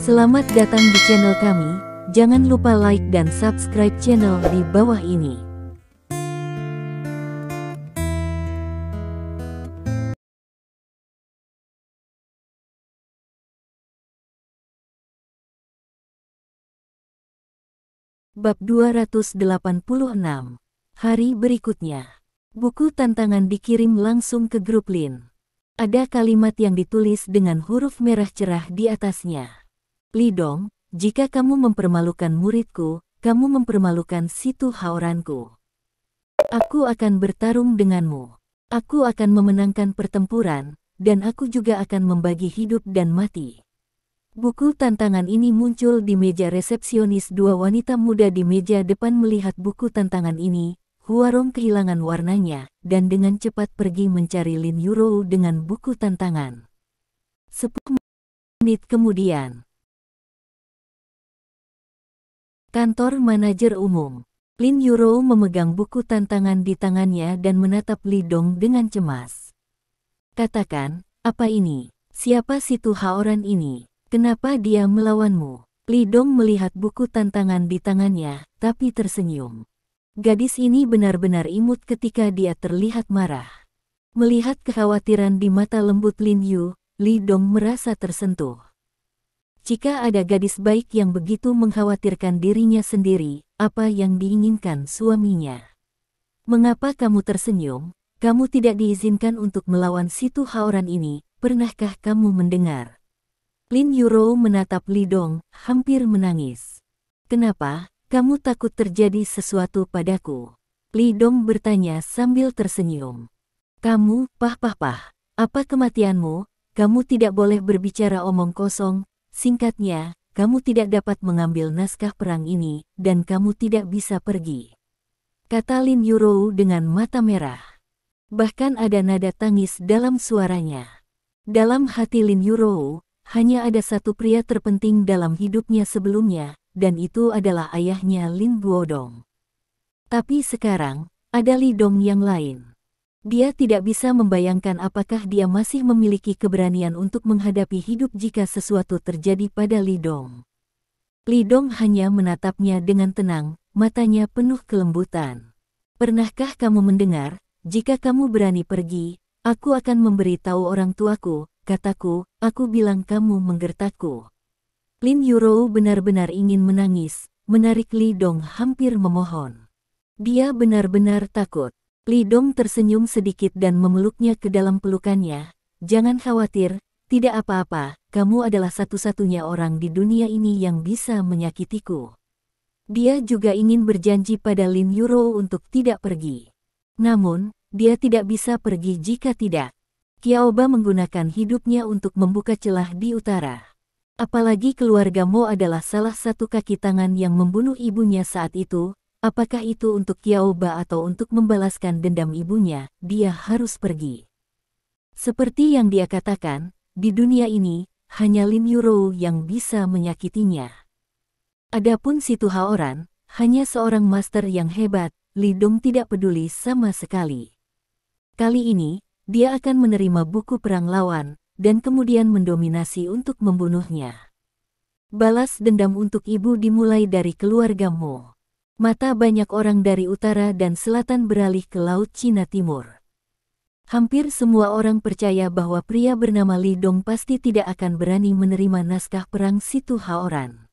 Selamat datang di channel kami, jangan lupa like dan subscribe channel di bawah ini. Bab 286. Hari berikutnya. Buku tantangan dikirim langsung ke grup Lin. Ada kalimat yang ditulis dengan huruf merah cerah di atasnya. Li Dong, jika kamu mempermalukan muridku, kamu mempermalukan Situ Haoranku. Aku akan bertarung denganmu. Aku akan memenangkan pertempuran, dan aku juga akan membagi hidup dan mati. Buku tantangan ini muncul di meja resepsionis. Dua wanita muda di meja depan melihat buku tantangan ini. Huarong kehilangan warnanya, dan dengan cepat pergi mencari Lin Yurou dengan buku tantangan. 10 menit kemudian. Kantor manajer umum. Lin Yurou memegang buku tantangan di tangannya dan menatap Li Dong dengan cemas. Katakan, apa ini? Siapa Situ Haoran ini? Kenapa dia melawanmu? Li Dong melihat buku tantangan di tangannya, tapi tersenyum. Gadis ini benar-benar imut ketika dia terlihat marah. Melihat kekhawatiran di mata lembut Lin Yu, Li Dong merasa tersentuh. Jika ada gadis baik yang begitu mengkhawatirkan dirinya sendiri, apa yang diinginkan suaminya? Mengapa kamu tersenyum? Kamu tidak diizinkan untuk melawan Situ Haoran ini, pernahkah kamu mendengar? Lin Yurou menatap Li Dong, hampir menangis. Kenapa? Kamu takut terjadi sesuatu padaku? Li Dong bertanya sambil tersenyum. Kamu, pah. Apa kematianmu? Kamu tidak boleh berbicara omong kosong. Singkatnya, kamu tidak dapat mengambil naskah perang ini, dan kamu tidak bisa pergi. Kata Lin Yurou dengan mata merah. Bahkan ada nada tangis dalam suaranya. Dalam hati Lin Yurou, hanya ada satu pria terpenting dalam hidupnya sebelumnya, dan itu adalah ayahnya Lin Guodong. Tapi sekarang, ada Li Dong yang lain. Dia tidak bisa membayangkan apakah dia masih memiliki keberanian untuk menghadapi hidup jika sesuatu terjadi pada Li Dong. Li Dong hanya menatapnya dengan tenang, matanya penuh kelembutan. Pernahkah kamu mendengar, jika kamu berani pergi, aku akan memberitahu orang tuaku, kataku, aku bilang kamu menggertakku. Lin Yurou benar-benar ingin menangis, menarik Li Dong hampir memohon. Dia benar-benar takut. Li Dong tersenyum sedikit dan memeluknya ke dalam pelukannya. Jangan khawatir, tidak apa-apa, kamu adalah satu-satunya orang di dunia ini yang bisa menyakitiku. Dia juga ingin berjanji pada Lin Yurou untuk tidak pergi. Namun, dia tidak bisa pergi jika tidak. Qiaoba menggunakan hidupnya untuk membuka celah di utara. Apalagi keluarga Mo adalah salah satu kaki tangan yang membunuh ibunya saat itu. Apakah itu untuk Qiaoba atau untuk membalaskan dendam ibunya, dia harus pergi. Seperti yang dia katakan, di dunia ini, hanya Lin Yurou yang bisa menyakitinya. Adapun Situ Haoran, hanya seorang master yang hebat, Li Dong tidak peduli sama sekali. Kali ini, dia akan menerima buku perang lawan, dan kemudian mendominasi untuk membunuhnya. Balas dendam untuk ibu dimulai dari keluarga Mo. Mata banyak orang dari utara dan selatan beralih ke Laut Cina Timur. Hampir semua orang percaya bahwa pria bernama Li Dong pasti tidak akan berani menerima naskah perang Situ Haoran.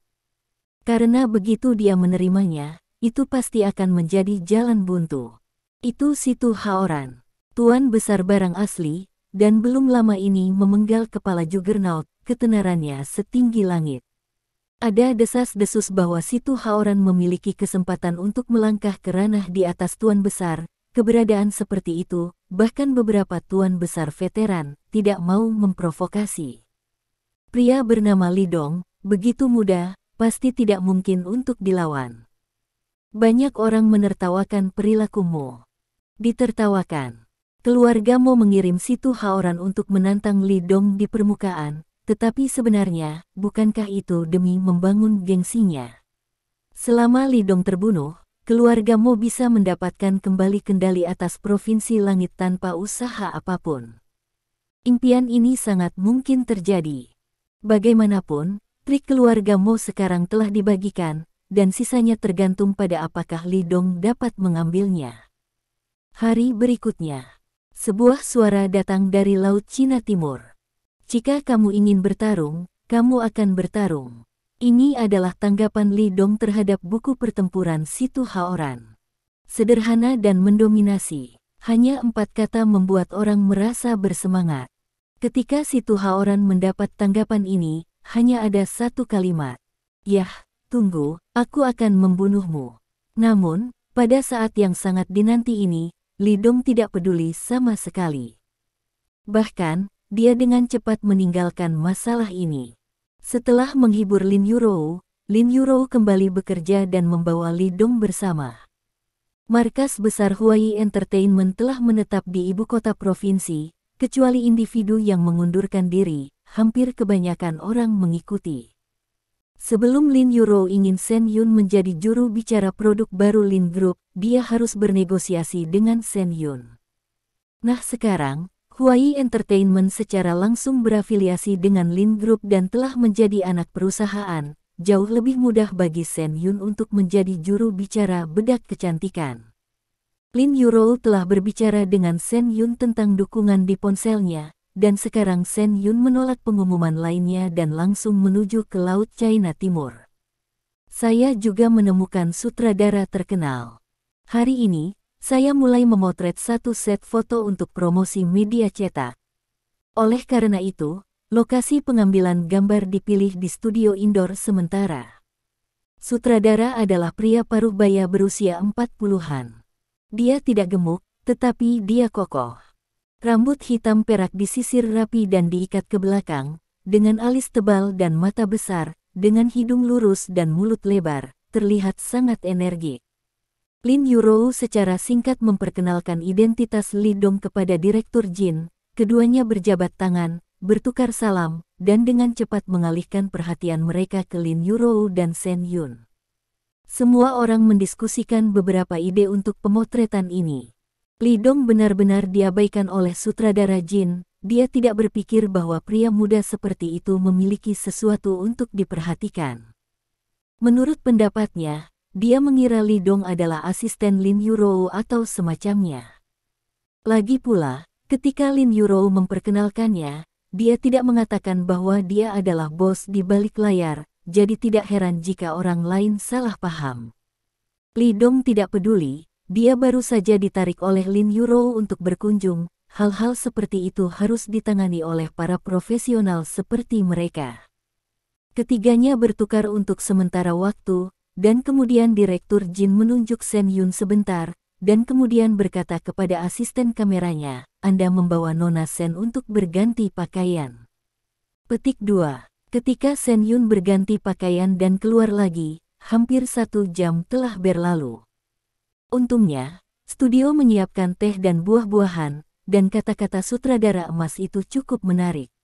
Karena begitu dia menerimanya, itu pasti akan menjadi jalan buntu. Itu Situ Haoran, tuan besar barang asli, dan belum lama ini memenggal kepala Juggernaut, ketenarannya setinggi langit. Ada desas-desus bahwa Situ Haoran memiliki kesempatan untuk melangkah ke ranah di atas tuan besar. Keberadaan seperti itu, bahkan beberapa tuan besar veteran, tidak mau memprovokasi. Pria bernama Li Dong, begitu muda, pasti tidak mungkin untuk dilawan. Banyak orang menertawakan perilaku Mo. Ditertawakan. Keluarga Mo mengirim Situ Haoran untuk menantang Li Dong di permukaan. Tetapi sebenarnya, bukankah itu demi membangun gengsinya? Selama Li Dong terbunuh, keluarga Mo bisa mendapatkan kembali kendali atas Provinsi Langit tanpa usaha apapun. Impian ini sangat mungkin terjadi. Bagaimanapun, Trik keluarga Mo sekarang telah dibagikan, dan sisanya tergantung pada apakah Li Dong dapat mengambilnya. Hari berikutnya, sebuah suara datang dari Laut Cina Timur. Jika kamu ingin bertarung, kamu akan bertarung. Ini adalah tanggapan Li Dong terhadap buku pertempuran Situ Haoran. Sederhana dan mendominasi. Hanya 4 kata membuat orang merasa bersemangat. Ketika Situ Haoran mendapat tanggapan ini, hanya ada satu kalimat. Yah, tunggu, aku akan membunuhmu. Namun, pada saat yang sangat dinanti ini, Li Dong tidak peduli sama sekali. Bahkan, dia dengan cepat meninggalkan masalah ini. Setelah menghibur Lin Yurou kembali bekerja dan membawa Li Dong bersama. Markas besar Huai Entertainment telah menetap di ibu kota provinsi, kecuali individu yang mengundurkan diri, hampir kebanyakan orang mengikuti. Sebelum Lin Yurou ingin Shen Yun menjadi juru bicara produk baru Lin Group, dia harus bernegosiasi dengan Shen Yun. Nah sekarang, Huai Entertainment secara langsung berafiliasi dengan Lin Group dan telah menjadi anak perusahaan. Jauh lebih mudah bagi Shen Yun untuk menjadi juru bicara bedak kecantikan. Lin Yurou telah berbicara dengan Shen Yun tentang dukungan di ponselnya, dan sekarang Shen Yun menolak pengumuman lainnya dan langsung menuju ke Laut China Timur. Saya juga menemukan sutradara terkenal. Hari ini, saya mulai memotret satu set foto untuk promosi media cetak. Oleh karena itu, lokasi pengambilan gambar dipilih di studio indoor sementara. Sutradara adalah pria paruh baya berusia 40-an. Dia tidak gemuk, tetapi dia kokoh. Rambut hitam perak disisir rapi dan diikat ke belakang, dengan alis tebal dan mata besar, dengan hidung lurus dan mulut lebar, terlihat sangat energik. Lin Yurou secara singkat memperkenalkan identitas Li Dong kepada Direktur Jin, keduanya berjabat tangan, bertukar salam, dan dengan cepat mengalihkan perhatian mereka ke Lin Yurou dan Shen Yun. Semua orang mendiskusikan beberapa ide untuk pemotretan ini. Li Dong benar-benar diabaikan oleh sutradara Jin, dia tidak berpikir bahwa pria muda seperti itu memiliki sesuatu untuk diperhatikan. Menurut pendapatnya, dia mengira Li Dong adalah asisten Lin Yurou atau semacamnya. Lagi pula, ketika Lin Yurou memperkenalkannya, dia tidak mengatakan bahwa dia adalah bos di balik layar, jadi tidak heran jika orang lain salah paham. Li Dong tidak peduli. Dia baru saja ditarik oleh Lin Yurou untuk berkunjung, hal-hal seperti itu harus ditangani oleh para profesional seperti mereka. Ketiganya bertukar untuk sementara waktu, dan kemudian Direktur Jin menunjuk Shen Yun sebentar, dan kemudian berkata kepada asisten kameranya, Anda membawa Nona Shen untuk berganti pakaian. Petik 2. Ketika Shen Yun berganti pakaian dan keluar lagi, hampir 1 jam telah berlalu. Untungnya, studio menyiapkan teh dan buah-buahan, dan kata-kata sutradara emas itu cukup menarik.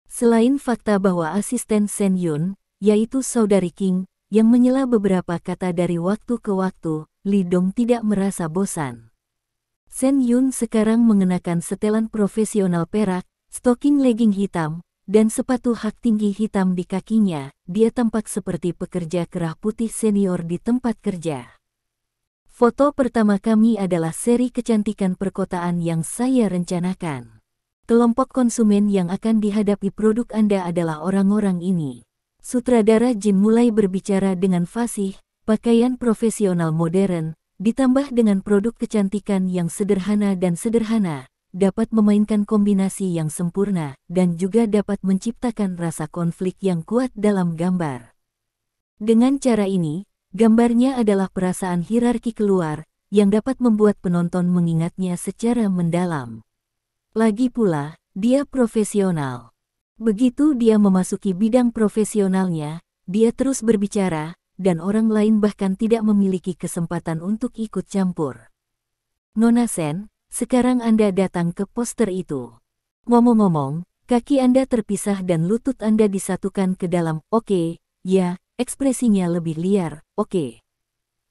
Selain fakta bahwa asisten Shen Yun, yaitu saudari King, yang menyela beberapa kata dari waktu ke waktu, Li Dong tidak merasa bosan. Shen Yun sekarang mengenakan setelan profesional perak, stoking legging hitam, dan sepatu hak tinggi hitam di kakinya. Dia tampak seperti pekerja kerah putih senior di tempat kerja. Foto pertama kami adalah seri kecantikan perkotaan yang saya rencanakan. Kelompok konsumen yang akan dihadapi produk Anda adalah orang-orang ini. Sutradara Jin mulai berbicara dengan fasih, pakaian profesional modern, ditambah dengan produk kecantikan yang sederhana dan sederhana, dapat memainkan kombinasi yang sempurna, dan juga dapat menciptakan rasa konflik yang kuat dalam gambar. Dengan cara ini, gambarnya adalah perasaan hierarki keluar, yang dapat membuat penonton mengingatnya secara mendalam. Lagi pula, dia profesional. Begitu dia memasuki bidang profesionalnya, dia terus berbicara, dan orang lain bahkan tidak memiliki kesempatan untuk ikut campur. Nona Shen, sekarang Anda datang ke poster itu. Ngomong-ngomong, kaki Anda terpisah dan lutut Anda disatukan ke dalam, oke, ya. Ekspresinya lebih liar, oke.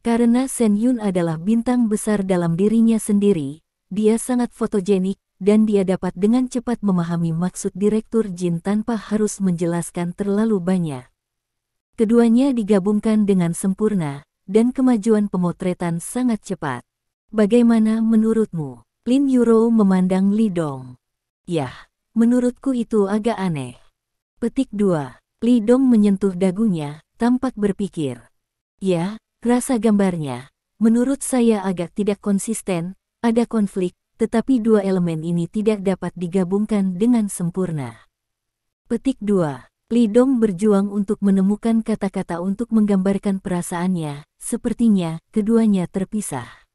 Karena Shen Yun adalah bintang besar dalam dirinya sendiri, dia sangat fotogenik, dan dia dapat dengan cepat memahami maksud Direktur Jin tanpa harus menjelaskan terlalu banyak. Keduanya digabungkan dengan sempurna, dan kemajuan pemotretan sangat cepat. Bagaimana menurutmu? Lin Yuro memandang Li Dong. Yah, menurutku itu agak aneh. Petik 2. Li Dong menyentuh dagunya, tampak berpikir. Ya, rasa gambarnya. Menurut saya agak tidak konsisten, ada konflik, tetapi dua elemen ini tidak dapat digabungkan dengan sempurna. Petik 2. Li Dong berjuang untuk menemukan kata-kata untuk menggambarkan perasaannya, sepertinya keduanya terpisah.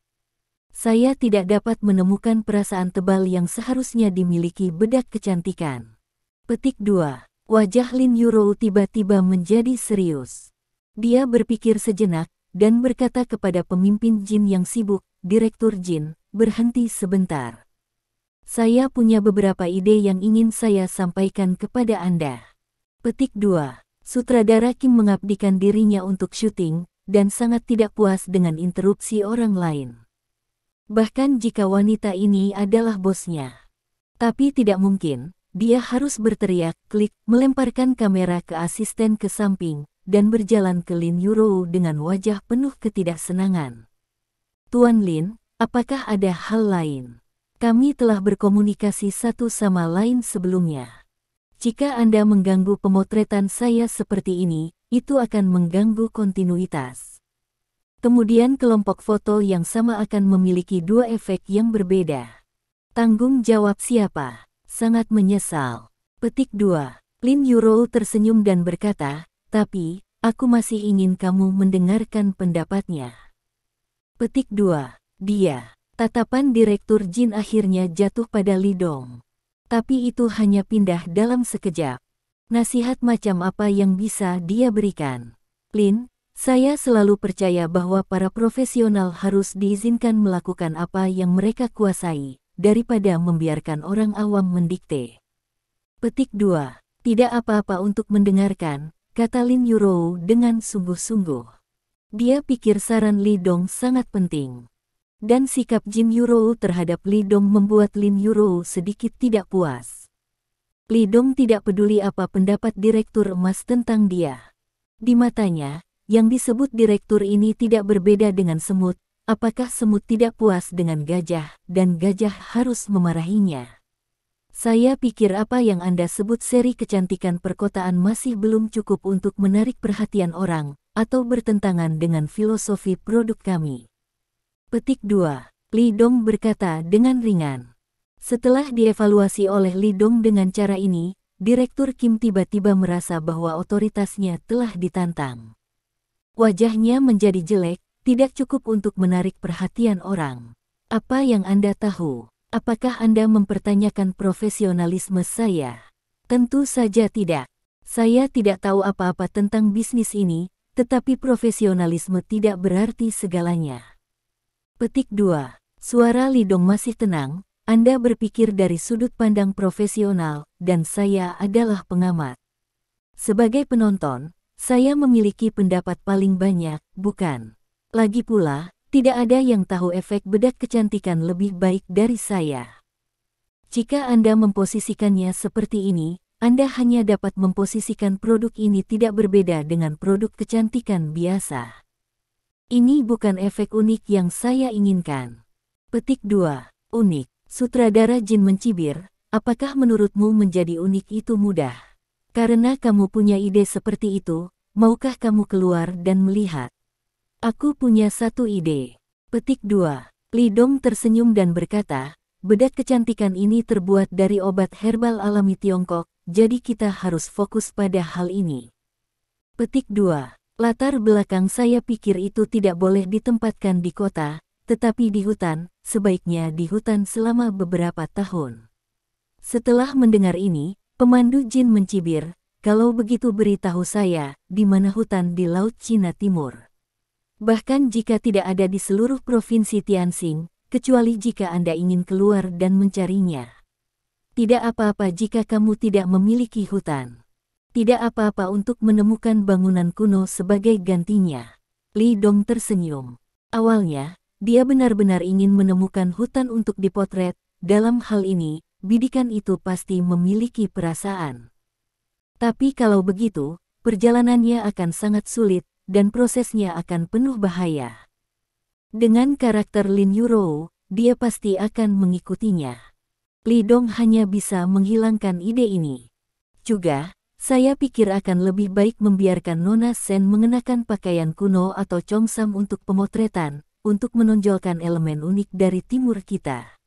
Saya tidak dapat menemukan perasaan tebal yang seharusnya dimiliki bedak kecantikan. Petik 2. Wajah Lin Yuro tiba-tiba menjadi serius. Dia berpikir sejenak, dan berkata kepada pemimpin Jin yang sibuk, Direktur Jin, berhenti sebentar. Saya punya beberapa ide yang ingin saya sampaikan kepada Anda. Petik 2. Sutradara Kim mengabdikan dirinya untuk syuting, dan sangat tidak puas dengan interupsi orang lain. Bahkan jika wanita ini adalah bosnya. Tapi tidak mungkin, dia harus berteriak, klik, melemparkan kamera ke asisten ke samping, dan berjalan ke Lin Yuro dengan wajah penuh ketidaksenangan. Tuan Lin, apakah ada hal lain? Kami telah berkomunikasi satu sama lain sebelumnya. Jika Anda mengganggu pemotretan saya seperti ini, itu akan mengganggu kontinuitas. Kemudian kelompok foto yang sama akan memiliki dua efek yang berbeda. Tanggung jawab siapa? Sangat menyesal. Petik 2. Lin Yuro tersenyum dan berkata, tapi, aku masih ingin kamu mendengarkan pendapatnya. Petik 2. Dia. Tatapan Direktur Jin akhirnya jatuh pada Li Dong. Tapi itu hanya pindah dalam sekejap. Nasihat macam apa yang bisa dia berikan? Lin, saya selalu percaya bahwa para profesional harus diizinkan melakukan apa yang mereka kuasai, daripada membiarkan orang awam mendikte. Petik 2. Tidak apa-apa untuk mendengarkan, kata Lin Yuro dengan sungguh-sungguh. Dia pikir saran Li Dong sangat penting. Dan sikap Jin Yuro terhadap Li Dong membuat Lin Yuro sedikit tidak puas. Li Dong tidak peduli apa pendapat Direktur Emas tentang dia. Di matanya, yang disebut direktur ini tidak berbeda dengan semut. Apakah semut tidak puas dengan gajah, dan gajah harus memarahinya? Saya pikir apa yang Anda sebut seri kecantikan perkotaan masih belum cukup untuk menarik perhatian orang, atau bertentangan dengan filosofi produk kami. Petik 2. Li Dong berkata dengan ringan. Setelah dievaluasi oleh Li Dong dengan cara ini, Direktur Kim tiba-tiba merasa bahwa otoritasnya telah ditantang. Wajahnya menjadi jelek, tidak cukup untuk menarik perhatian orang. Apa yang Anda tahu? Apakah Anda mempertanyakan profesionalisme saya? Tentu saja tidak. Saya tidak tahu apa-apa tentang bisnis ini, tetapi profesionalisme tidak berarti segalanya. Petik 2. Suara Li Dong masih tenang, Anda berpikir dari sudut pandang profesional, dan saya adalah pengamat. Sebagai penonton, saya memiliki pendapat paling banyak, bukan? Lagi pula, tidak ada yang tahu efek bedak kecantikan lebih baik dari saya. Jika Anda memposisikannya seperti ini, Anda hanya dapat memposisikan produk ini tidak berbeda dengan produk kecantikan biasa. Ini bukan efek unik yang saya inginkan. Petik 2. Unik. Sutradara Jin mencibir, apakah menurutmu menjadi unik itu mudah? Karena kamu punya ide seperti itu, maukah kamu keluar dan melihat? Aku punya satu ide. Petik 2. Li Dong tersenyum dan berkata, bedak kecantikan ini terbuat dari obat herbal alami Tiongkok, jadi kita harus fokus pada hal ini. Petik 2. Latar belakang saya pikir itu tidak boleh ditempatkan di kota, tetapi di hutan, sebaiknya di hutan selama beberapa tahun. Setelah mendengar ini, pemandu Jin mencibir, kalau begitu beritahu saya, di mana hutan di Laut Cina Timur. Bahkan jika tidak ada di seluruh provinsi Tianxing, kecuali jika Anda ingin keluar dan mencarinya. Tidak apa-apa jika kamu tidak memiliki hutan. Tidak apa-apa untuk menemukan bangunan kuno sebagai gantinya. Li Dong tersenyum. Awalnya, dia benar-benar ingin menemukan hutan untuk dipotret. Dalam hal ini, bidikan itu pasti memiliki perasaan. Tapi kalau begitu, perjalanannya akan sangat sulit, dan prosesnya akan penuh bahaya. Dengan karakter Lin Yurou, dia pasti akan mengikutinya. Li Dong hanya bisa menghilangkan ide ini. Juga, saya pikir akan lebih baik membiarkan Nona Sen mengenakan pakaian kuno atau Chongsam untuk pemotretan, untuk menonjolkan elemen unik dari timur kita.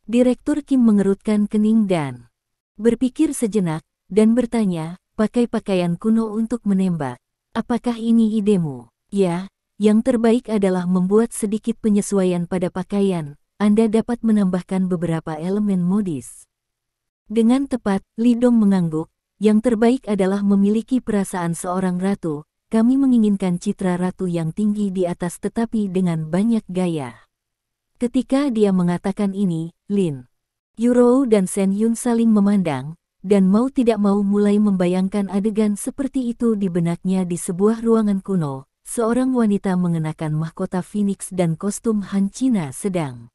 Direktur Kim mengerutkan kening dan berpikir sejenak, dan bertanya, pakai pakaian kuno untuk menembak. Apakah ini idemu? Ya. Yang terbaik adalah membuat sedikit penyesuaian pada pakaian. Anda dapat menambahkan beberapa elemen modis. Dengan tepat, Li Dong mengangguk. Yang terbaik adalah memiliki perasaan seorang ratu. Kami menginginkan citra ratu yang tinggi di atas tetapi dengan banyak gaya. Ketika dia mengatakan ini, Lin Yurou dan Shen Yun saling memandang, dan mau tidak mau mulai membayangkan adegan seperti itu di benaknya di sebuah ruangan kuno. Seorang wanita mengenakan mahkota Phoenix dan kostum Han Cina sedang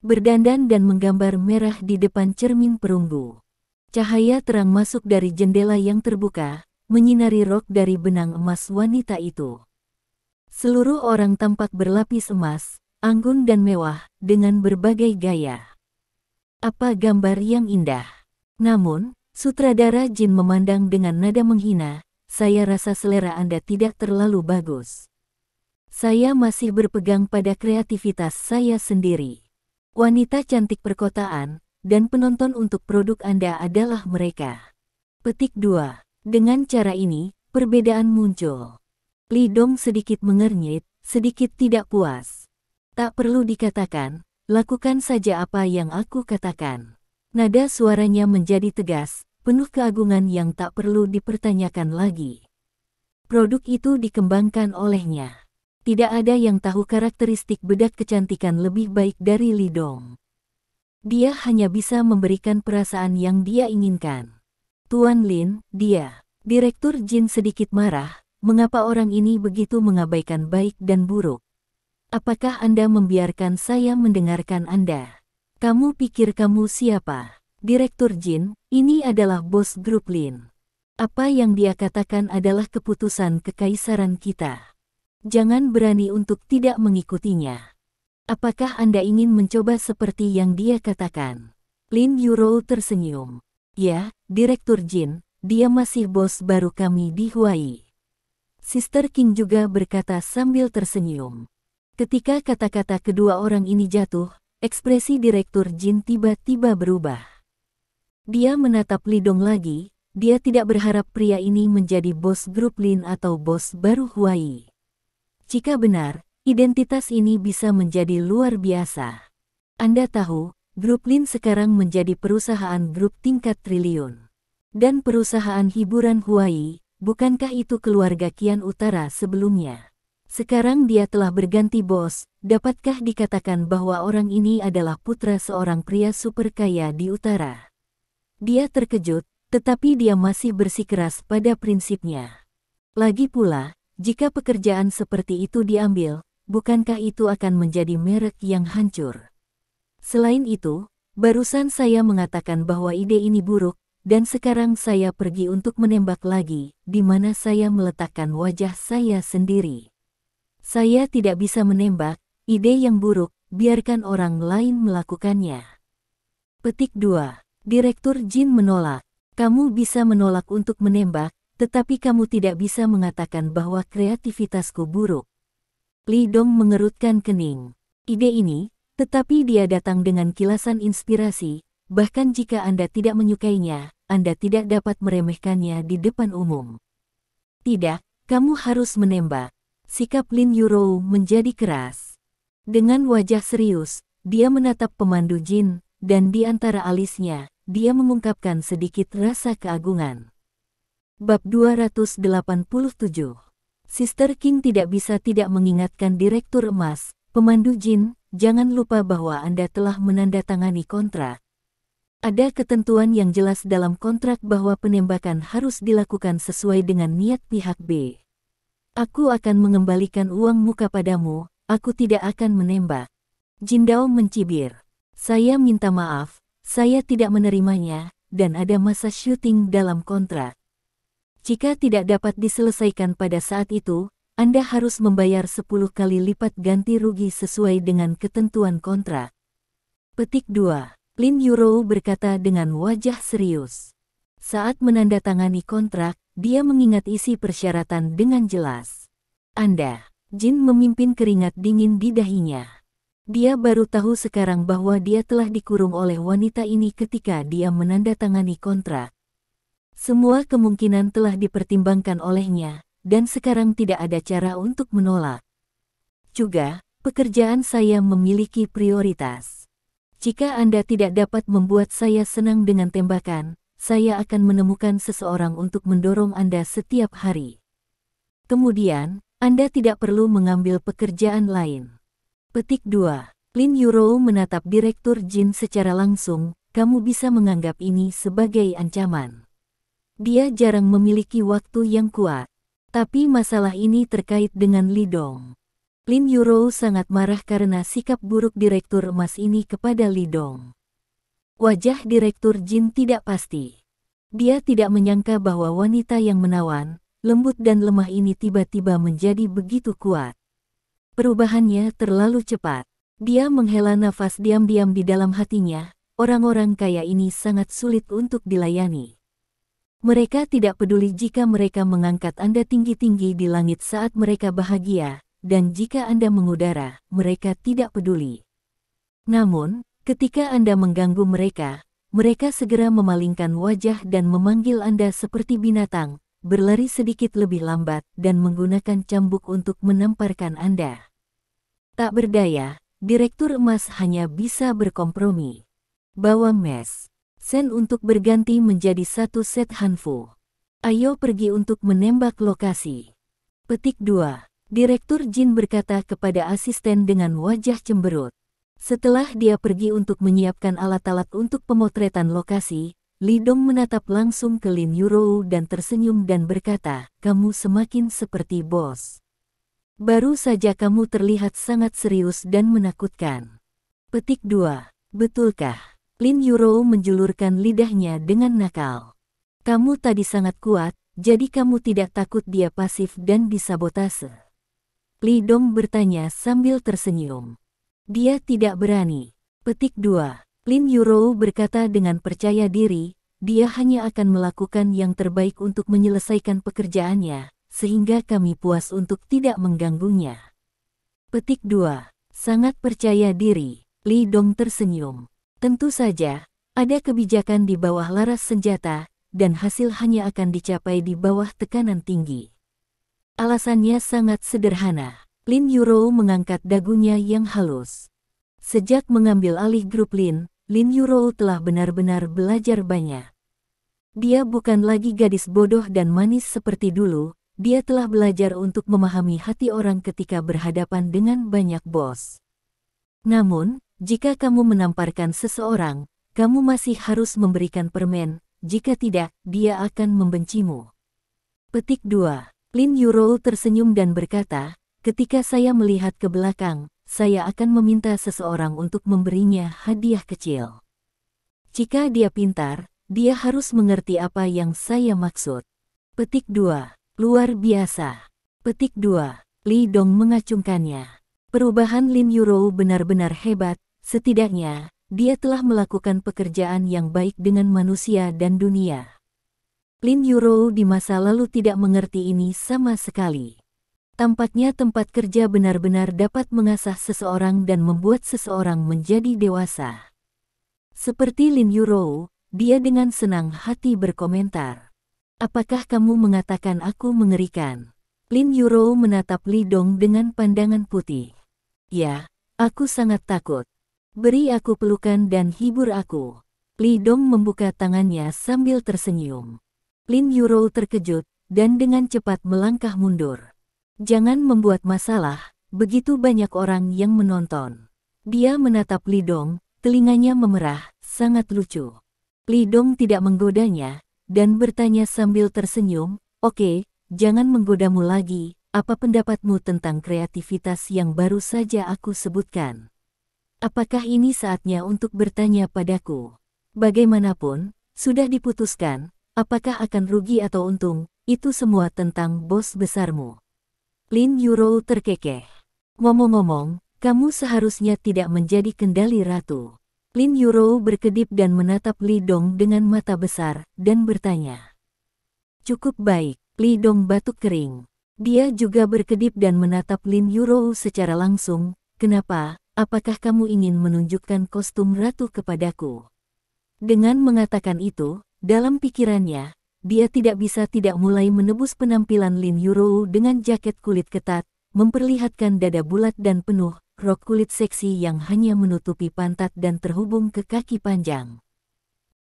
berdandan dan menggambar merah di depan cermin perunggu. Cahaya terang masuk dari jendela yang terbuka, menyinari rok dari benang emas wanita itu. Seluruh orang tampak berlapis emas, anggun dan mewah, dengan berbagai gaya. Apa gambar yang indah. Namun, sutradara Jin memandang dengan nada menghina. Saya rasa selera Anda tidak terlalu bagus. Saya masih berpegang pada kreativitas saya sendiri. Wanita cantik perkotaan, dan penonton untuk produk Anda adalah mereka. Petik 2. Dengan cara ini, perbedaan muncul. Li Dong sedikit mengernyit, sedikit tidak puas. Tak perlu dikatakan, lakukan saja apa yang aku katakan. Nada suaranya menjadi tegas, penuh keagungan yang tak perlu dipertanyakan lagi. Produk itu dikembangkan olehnya. Tidak ada yang tahu karakteristik bedak kecantikan lebih baik dari Li Dong. Dia hanya bisa memberikan perasaan yang dia inginkan. Tuan Lin, dia. Direktur Jin sedikit marah, mengapa orang ini begitu mengabaikan baik dan buruk? Apakah Anda membiarkan saya mendengarkan Anda? Kamu pikir kamu siapa? Direktur Jin, ini adalah bos grup Lin. Apa yang dia katakan adalah keputusan kekaisaran kita. Jangan berani untuk tidak mengikutinya. Apakah Anda ingin mencoba seperti yang dia katakan? Lin Yurou tersenyum. Ya, Direktur Jin, dia masih bos baru kami di Huai. Sister King juga berkata sambil tersenyum. Ketika kata-kata kedua orang ini jatuh, ekspresi Direktur Jin tiba-tiba berubah. Dia menatap Li Dong lagi, dia tidak berharap pria ini menjadi bos grup Lin atau bos baru Huai. Jika benar, identitas ini bisa menjadi luar biasa. Anda tahu, grup Lin sekarang menjadi perusahaan grup tingkat triliun. Dan perusahaan hiburan Huai, bukankah itu keluarga Qian Utara sebelumnya? Sekarang dia telah berganti bos, dapatkah dikatakan bahwa orang ini adalah putra seorang pria super kaya di utara? Dia terkejut, tetapi dia masih bersikeras pada prinsipnya. Lagi pula, jika pekerjaan seperti itu diambil, bukankah itu akan menjadi merek yang hancur? Selain itu, barusan saya mengatakan bahwa ide ini buruk, dan sekarang saya pergi untuk menembak lagi, di mana saya meletakkan wajah saya sendiri. Saya tidak bisa menembak, ide yang buruk, biarkan orang lain melakukannya. Petik 2. Direktur Jin menolak. Kamu bisa menolak untuk menembak, tetapi kamu tidak bisa mengatakan bahwa kreativitasku buruk. Li Dong mengerutkan kening. Ide ini, tetapi dia datang dengan kilasan inspirasi, bahkan jika Anda tidak menyukainya, Anda tidak dapat meremehkannya di depan umum. Tidak, kamu harus menembak. Sikap Lin Yurou menjadi keras. Dengan wajah serius, dia menatap pemandu Jin, dan di antara alisnya, dia mengungkapkan sedikit rasa keagungan. Bab 287. Sister King tidak bisa tidak mengingatkan Direktur Emas, pemandu Jin, jangan lupa bahwa Anda telah menandatangani kontrak. Ada ketentuan yang jelas dalam kontrak bahwa penembakan harus dilakukan sesuai dengan niat pihak B. Aku akan mengembalikan uang muka padamu, aku tidak akan menembak. Jin Dao mencibir. Saya minta maaf, saya tidak menerimanya, dan ada masa syuting dalam kontrak. Jika tidak dapat diselesaikan pada saat itu, Anda harus membayar 10 kali lipat ganti rugi sesuai dengan ketentuan kontrak. Petik 2. Lin Yurou berkata dengan wajah serius. Saat menandatangani kontrak, dia mengingat isi persyaratan dengan jelas. Anda, Jin memimpin keringat dingin di dahinya. Dia baru tahu sekarang bahwa dia telah dikurung oleh wanita ini ketika dia menandatangani kontrak. Semua kemungkinan telah dipertimbangkan olehnya, dan sekarang tidak ada cara untuk menolak. Juga, pekerjaan saya memiliki prioritas. Jika Anda tidak dapat membuat saya senang dengan tembakan, saya akan menemukan seseorang untuk mendorong Anda setiap hari. Kemudian, Anda tidak perlu mengambil pekerjaan lain. Petik 2. Lin Yurou menatap Direktur Jin secara langsung, kamu bisa menganggap ini sebagai ancaman. Dia jarang memiliki waktu yang kuat. Tapi masalah ini terkait dengan Li Dong. Lin Yurou sangat marah karena sikap buruk Direktur Emas ini kepada Li Dong. Wajah Direktur Jin tidak pasti. Dia tidak menyangka bahwa wanita yang menawan, lembut dan lemah ini tiba-tiba menjadi begitu kuat. Perubahannya terlalu cepat. Dia menghela nafas diam-diam di dalam hatinya, orang-orang kaya ini sangat sulit untuk dilayani. Mereka tidak peduli jika mereka mengangkat Anda tinggi-tinggi di langit saat mereka bahagia, dan jika Anda mengudara, mereka tidak peduli. Namun, ketika Anda mengganggu mereka, mereka segera memalingkan wajah dan memanggil Anda seperti binatang, berlari sedikit lebih lambat, dan menggunakan cambuk untuk menamparkan Anda. Tak berdaya, Direktur Emas hanya bisa berkompromi. Bawa Mes Sen untuk berganti menjadi satu set Hanfu. Ayo pergi untuk menembak lokasi. Petik 2. Direktur Jin berkata kepada asisten dengan wajah cemberut. Setelah dia pergi untuk menyiapkan alat-alat untuk pemotretan lokasi, Li Dong menatap langsung ke Lin Yurou dan tersenyum dan berkata, kamu semakin seperti bos. Baru saja kamu terlihat sangat serius dan menakutkan. Petik 2. Betulkah? Lin Yurou menjulurkan lidahnya dengan nakal. Kamu tadi sangat kuat, jadi kamu tidak takut dia pasif dan disabotase. Li Dong bertanya sambil tersenyum. Dia tidak berani. Petik 2. Lin Yurou berkata dengan percaya diri, dia hanya akan melakukan yang terbaik untuk menyelesaikan pekerjaannya, sehingga kami puas untuk tidak mengganggunya. Petik 2. Sangat percaya diri. Li Dong tersenyum. Tentu saja, ada kebijakan di bawah laras senjata, dan hasil hanya akan dicapai di bawah tekanan tinggi. Alasannya sangat sederhana. Lin Yurou mengangkat dagunya yang halus. Sejak mengambil alih grup Lin Yurou telah benar-benar belajar banyak. Dia bukan lagi gadis bodoh dan manis seperti dulu, dia telah belajar untuk memahami hati orang ketika berhadapan dengan banyak bos. Namun, jika kamu menamparkan seseorang, kamu masih harus memberikan permen, jika tidak, dia akan membencimu. Petik 2. Lin Yurou tersenyum dan berkata, ketika saya melihat ke belakang, saya akan meminta seseorang untuk memberinya hadiah kecil. Jika dia pintar, dia harus mengerti apa yang saya maksud. Petik 2. Luar biasa. Petik 2. Li Dong mengacungkannya. Perubahan Lin Yurou benar-benar hebat, setidaknya, dia telah melakukan pekerjaan yang baik dengan manusia dan dunia. Lin Yurou di masa lalu tidak mengerti ini sama sekali. Tampaknya tempat kerja benar-benar dapat mengasah seseorang dan membuat seseorang menjadi dewasa. Seperti Lin Yurou, dia dengan senang hati berkomentar. Apakah kamu mengatakan aku mengerikan? Lin Yurou menatap Li Dong dengan pandangan putih. Ya, aku sangat takut. Beri aku pelukan dan hibur aku. Li Dong membuka tangannya sambil tersenyum. Lin Yurou terkejut, dan dengan cepat melangkah mundur. Jangan membuat masalah, begitu banyak orang yang menonton. Dia menatap Li Dong, telinganya memerah, sangat lucu. Li Dong tidak menggodanya, dan bertanya sambil tersenyum, oke, jangan menggodamu lagi, apa pendapatmu tentang kreativitas yang baru saja aku sebutkan? Apakah ini saatnya untuk bertanya padaku? Bagaimanapun, sudah diputuskan, apakah akan rugi atau untung, Itu semua tentang bos besarmu. Lin Yurou terkekeh. Ngomong-ngomong, kamu seharusnya tidak menjadi kendali ratu. Lin Yurou berkedip dan menatap Li Dong dengan mata besar, dan bertanya. Cukup baik, Li Dong batuk kering. Dia juga berkedip dan menatap Lin Yurou secara langsung. Kenapa? Apakah kamu ingin menunjukkan kostum ratu kepadaku? Dengan mengatakan itu, dalam pikirannya, dia tidak bisa tidak mulai menebus penampilan Lin Yurou dengan jaket kulit ketat, memperlihatkan dada bulat dan penuh, rok kulit seksi yang hanya menutupi pantat dan terhubung ke kaki panjang.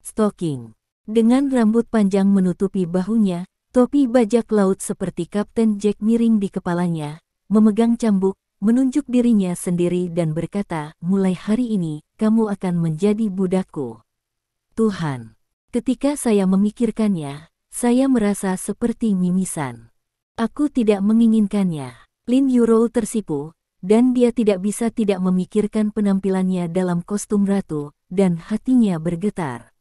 Stocking. Dengan rambut panjang menutupi bahunya, topi bajak laut seperti Kapten Jack miring di kepalanya, memegang cambuk, menunjuk dirinya sendiri dan berkata, mulai hari ini, kamu akan menjadi budakku. Tuhan, ketika saya memikirkannya, saya merasa seperti mimisan. Aku tidak menginginkannya. Lin Yurou tersipu, dan dia tidak bisa tidak memikirkan penampilannya dalam kostum ratu, dan hatinya bergetar.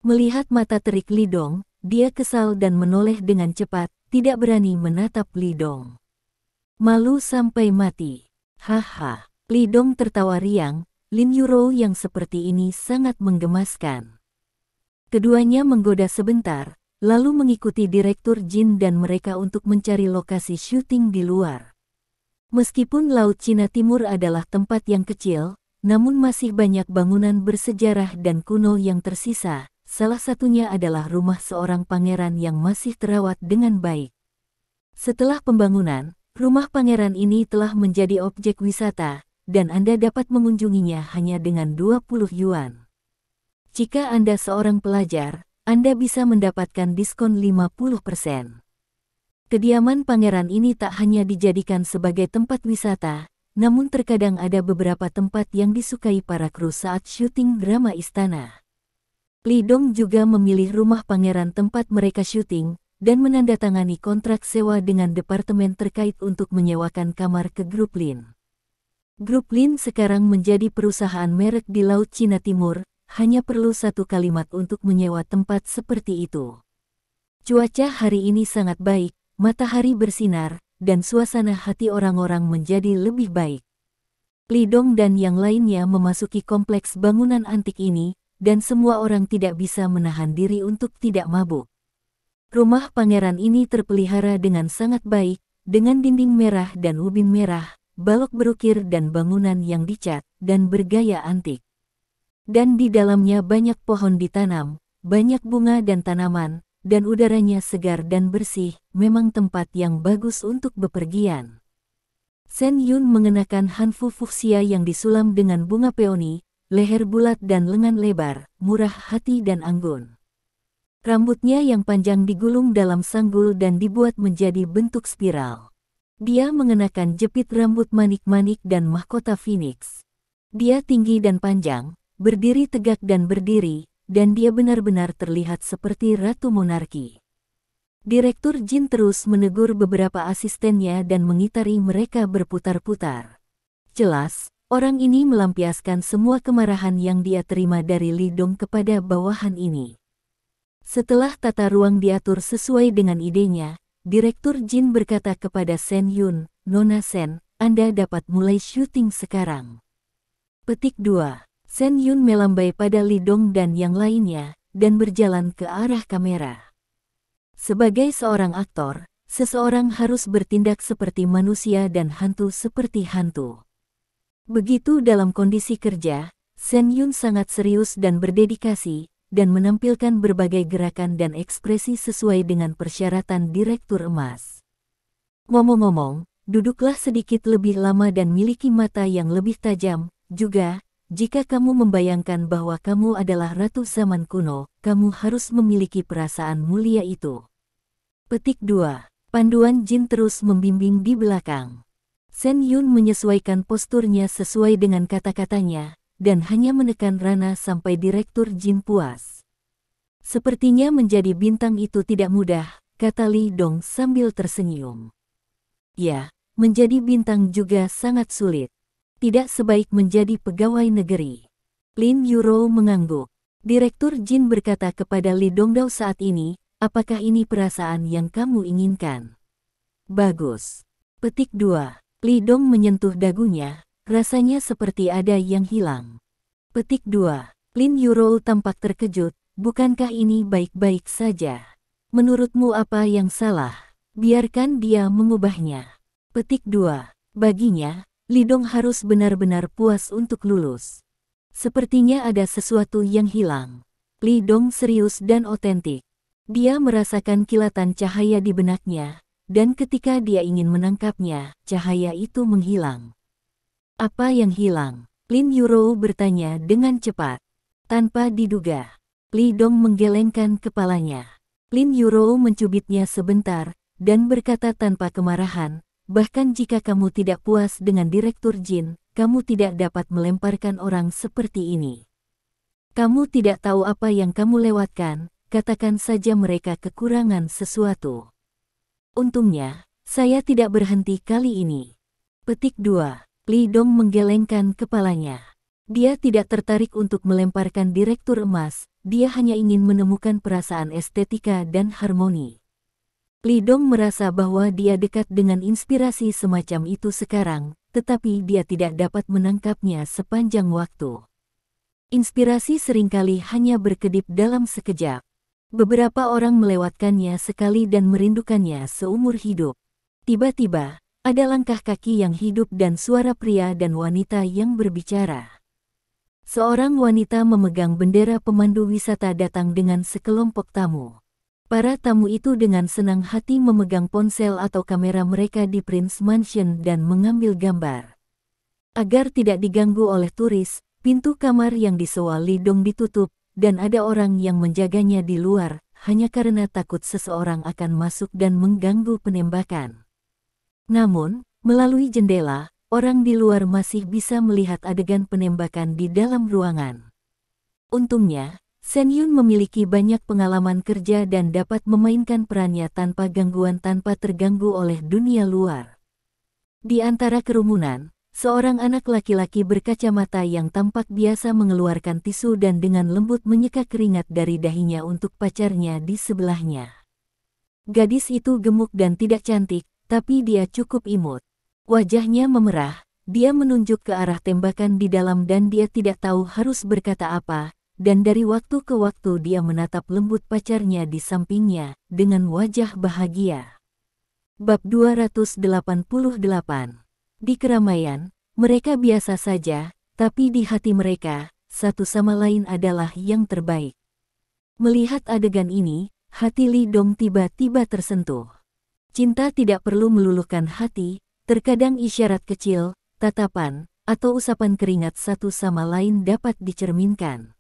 Melihat mata terik Li Dong, dia kesal dan menoleh dengan cepat, tidak berani menatap Li Dong. Malu sampai mati. Haha, Li Dong tertawa riang, Lin Yurou yang seperti ini sangat menggemaskan. Keduanya menggoda sebentar, lalu mengikuti Direktur Jin dan mereka untuk mencari lokasi syuting di luar. Meskipun Laut Cina Timur adalah tempat yang kecil, namun masih banyak bangunan bersejarah dan kuno yang tersisa, salah satunya adalah rumah seorang pangeran yang masih terawat dengan baik. Setelah pembangunan, rumah pangeran ini telah menjadi objek wisata, dan Anda dapat mengunjunginya hanya dengan 20 yuan. Jika Anda seorang pelajar, Anda bisa mendapatkan diskon 50%. Kediaman pangeran ini tak hanya dijadikan sebagai tempat wisata, namun terkadang ada beberapa tempat yang disukai para kru saat syuting drama istana. Li Dong juga memilih rumah pangeran tempat mereka syuting, dan menandatangani kontrak sewa dengan departemen terkait untuk menyewakan kamar ke Grup Lin. Grup Lin sekarang menjadi perusahaan merek di Laut Cina Timur, hanya perlu satu kalimat untuk menyewa tempat seperti itu. Cuaca hari ini sangat baik, matahari bersinar, dan suasana hati orang-orang menjadi lebih baik. Li Dong dan yang lainnya memasuki kompleks bangunan antik ini, dan semua orang tidak bisa menahan diri untuk tidak mabuk. Rumah pangeran ini terpelihara dengan sangat baik, dengan dinding merah dan ubin merah, balok berukir dan bangunan yang dicat, dan bergaya antik. Dan di dalamnya banyak pohon ditanam, banyak bunga dan tanaman, dan udaranya segar dan bersih, memang tempat yang bagus untuk bepergian. Shen Yun mengenakan hanfu fuksia yang disulam dengan bunga peoni, leher bulat dan lengan lebar, murah hati dan anggun. Rambutnya yang panjang digulung dalam sanggul dan dibuat menjadi bentuk spiral. Dia mengenakan jepit rambut manik-manik dan mahkota Phoenix. Dia tinggi dan panjang, berdiri tegak dan berdiri, dan dia benar-benar terlihat seperti ratu monarki. Direktur Jin terus menegur beberapa asistennya dan mengitari mereka berputar-putar. Jelas, orang ini melampiaskan semua kemarahan yang dia terima dari Li Dong kepada bawahan ini. Setelah tata ruang diatur sesuai dengan idenya, Direktur Jin berkata kepada Shen Yun, Nona Shen, Anda dapat mulai syuting sekarang. Petik 2. Shen Yun melambai pada Li Dong dan yang lainnya, dan berjalan ke arah kamera. Sebagai seorang aktor, seseorang harus bertindak seperti manusia dan hantu seperti hantu. Begitu dalam kondisi kerja, Shen Yun sangat serius dan berdedikasi, dan menampilkan berbagai gerakan dan ekspresi sesuai dengan persyaratan Direktur Emas. Ngomong-ngomong, duduklah sedikit lebih lama dan miliki mata yang lebih tajam, juga, jika kamu membayangkan bahwa kamu adalah ratu zaman kuno, kamu harus memiliki perasaan mulia itu. Petik 2. Panduan Jin terus membimbing di belakang. Shen Yun menyesuaikan posturnya sesuai dengan kata-katanya, dan hanya menekan Rana sampai Direktur Jin puas. Sepertinya menjadi bintang itu tidak mudah, kata Li Dong sambil tersenyum. Ya, menjadi bintang juga sangat sulit. Tidak sebaik menjadi pegawai negeri. Lin Yurou mengangguk. Direktur Jin berkata kepada Li Dongdao saat ini, apakah ini perasaan yang kamu inginkan? Bagus. Petik 2. Li Dong menyentuh dagunya, rasanya seperti ada yang hilang. Petik 2. Lin Yurou tampak terkejut, bukankah ini baik-baik saja? Menurutmu apa yang salah? Biarkan dia mengubahnya. Petik 2. Baginya, Li Dong harus benar-benar puas untuk lulus. Sepertinya ada sesuatu yang hilang. Li Dong serius dan otentik. Dia merasakan kilatan cahaya di benaknya, dan ketika dia ingin menangkapnya, cahaya itu menghilang. Apa yang hilang? Lin Yurou bertanya dengan cepat. Tanpa diduga, Li Dong menggelengkan kepalanya. Lin Yurou mencubitnya sebentar, dan berkata tanpa kemarahan, bahkan jika kamu tidak puas dengan Direktur Jin, kamu tidak dapat melemparkan orang seperti ini. Kamu tidak tahu apa yang kamu lewatkan, katakan saja mereka kekurangan sesuatu. Untungnya, saya tidak berhenti kali ini. Petik 2. Li Dong menggelengkan kepalanya. Dia tidak tertarik untuk melemparkan Direktur Emas, dia hanya ingin menemukan perasaan estetika dan harmoni. Li Dong merasa bahwa dia dekat dengan inspirasi semacam itu sekarang, tetapi dia tidak dapat menangkapnya sepanjang waktu. Inspirasi seringkali hanya berkedip dalam sekejap. Beberapa orang melewatkannya sekali dan merindukannya seumur hidup. Tiba-tiba, ada langkah kaki yang hidup dan suara pria dan wanita yang berbicara. Seorang wanita memegang bendera pemandu wisata datang dengan sekelompok tamu. Para tamu itu dengan senang hati memegang ponsel atau kamera mereka di Prince Mansion dan mengambil gambar. Agar tidak diganggu oleh turis, pintu kamar yang disewa Li Dong ditutup, dan ada orang yang menjaganya di luar, hanya karena takut seseorang akan masuk dan mengganggu penembakan. Namun, melalui jendela, orang di luar masih bisa melihat adegan penembakan di dalam ruangan. Untungnya, Shen Yun memiliki banyak pengalaman kerja dan dapat memainkan perannya tanpa gangguan tanpa terganggu oleh dunia luar. Di antara kerumunan, seorang anak laki-laki berkacamata yang tampak biasa mengeluarkan tisu dan dengan lembut menyeka keringat dari dahinya untuk pacarnya di sebelahnya. Gadis itu gemuk dan tidak cantik, tapi dia cukup imut. Wajahnya memerah, dia menunjuk ke arah tembakan di dalam dan dia tidak tahu harus berkata apa, dan dari waktu ke waktu dia menatap lembut pacarnya di sampingnya, dengan wajah bahagia. Bab 288. Di keramaian, mereka biasa saja, tapi di hati mereka, satu sama lain adalah yang terbaik. Melihat adegan ini, hati Li Dong tiba-tiba tersentuh. Cinta tidak perlu meluluhkan hati, terkadang isyarat kecil, tatapan, atau usapan keringat satu sama lain dapat dicerminkan.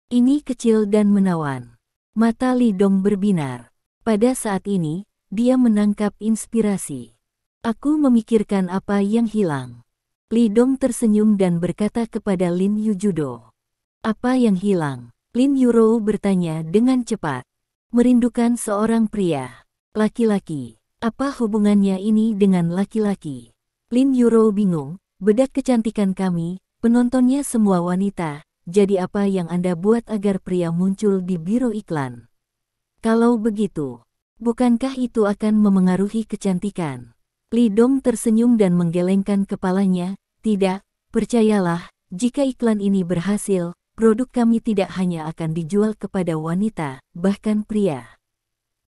Ini kecil dan menawan. Mata Li Dong berbinar. Pada saat ini, dia menangkap inspirasi. Aku memikirkan apa yang hilang. Li Dong tersenyum dan berkata kepada Lin Yujudo. Apa yang hilang? Lin Yurou bertanya dengan cepat. Merindukan seorang pria. Laki-laki. Apa hubungannya ini dengan laki-laki? Lin Yurou bingung. Bedak kecantikan kami, penontonnya semua wanita. Jadi apa yang Anda buat agar pria muncul di biro iklan? Kalau begitu, bukankah itu akan memengaruhi kecantikan? Li Dong tersenyum dan menggelengkan kepalanya. Tidak, percayalah, jika iklan ini berhasil, produk kami tidak hanya akan dijual kepada wanita, bahkan pria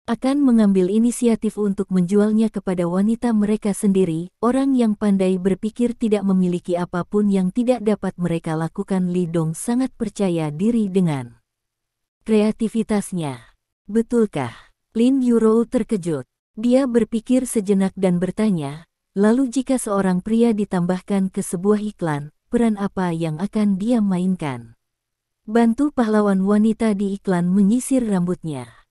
akan mengambil inisiatif untuk menjualnya kepada wanita mereka sendiri. Orang yang pandai berpikir tidak memiliki apapun yang tidak dapat mereka lakukan. Li Dong sangat percaya diri dengan kreativitasnya. Betulkah? Lin Yurou terkejut. Dia berpikir sejenak dan bertanya, lalu jika seorang pria ditambahkan ke sebuah iklan, peran apa yang akan dia mainkan? Bantu pahlawan wanita di iklan menyisir rambutnya.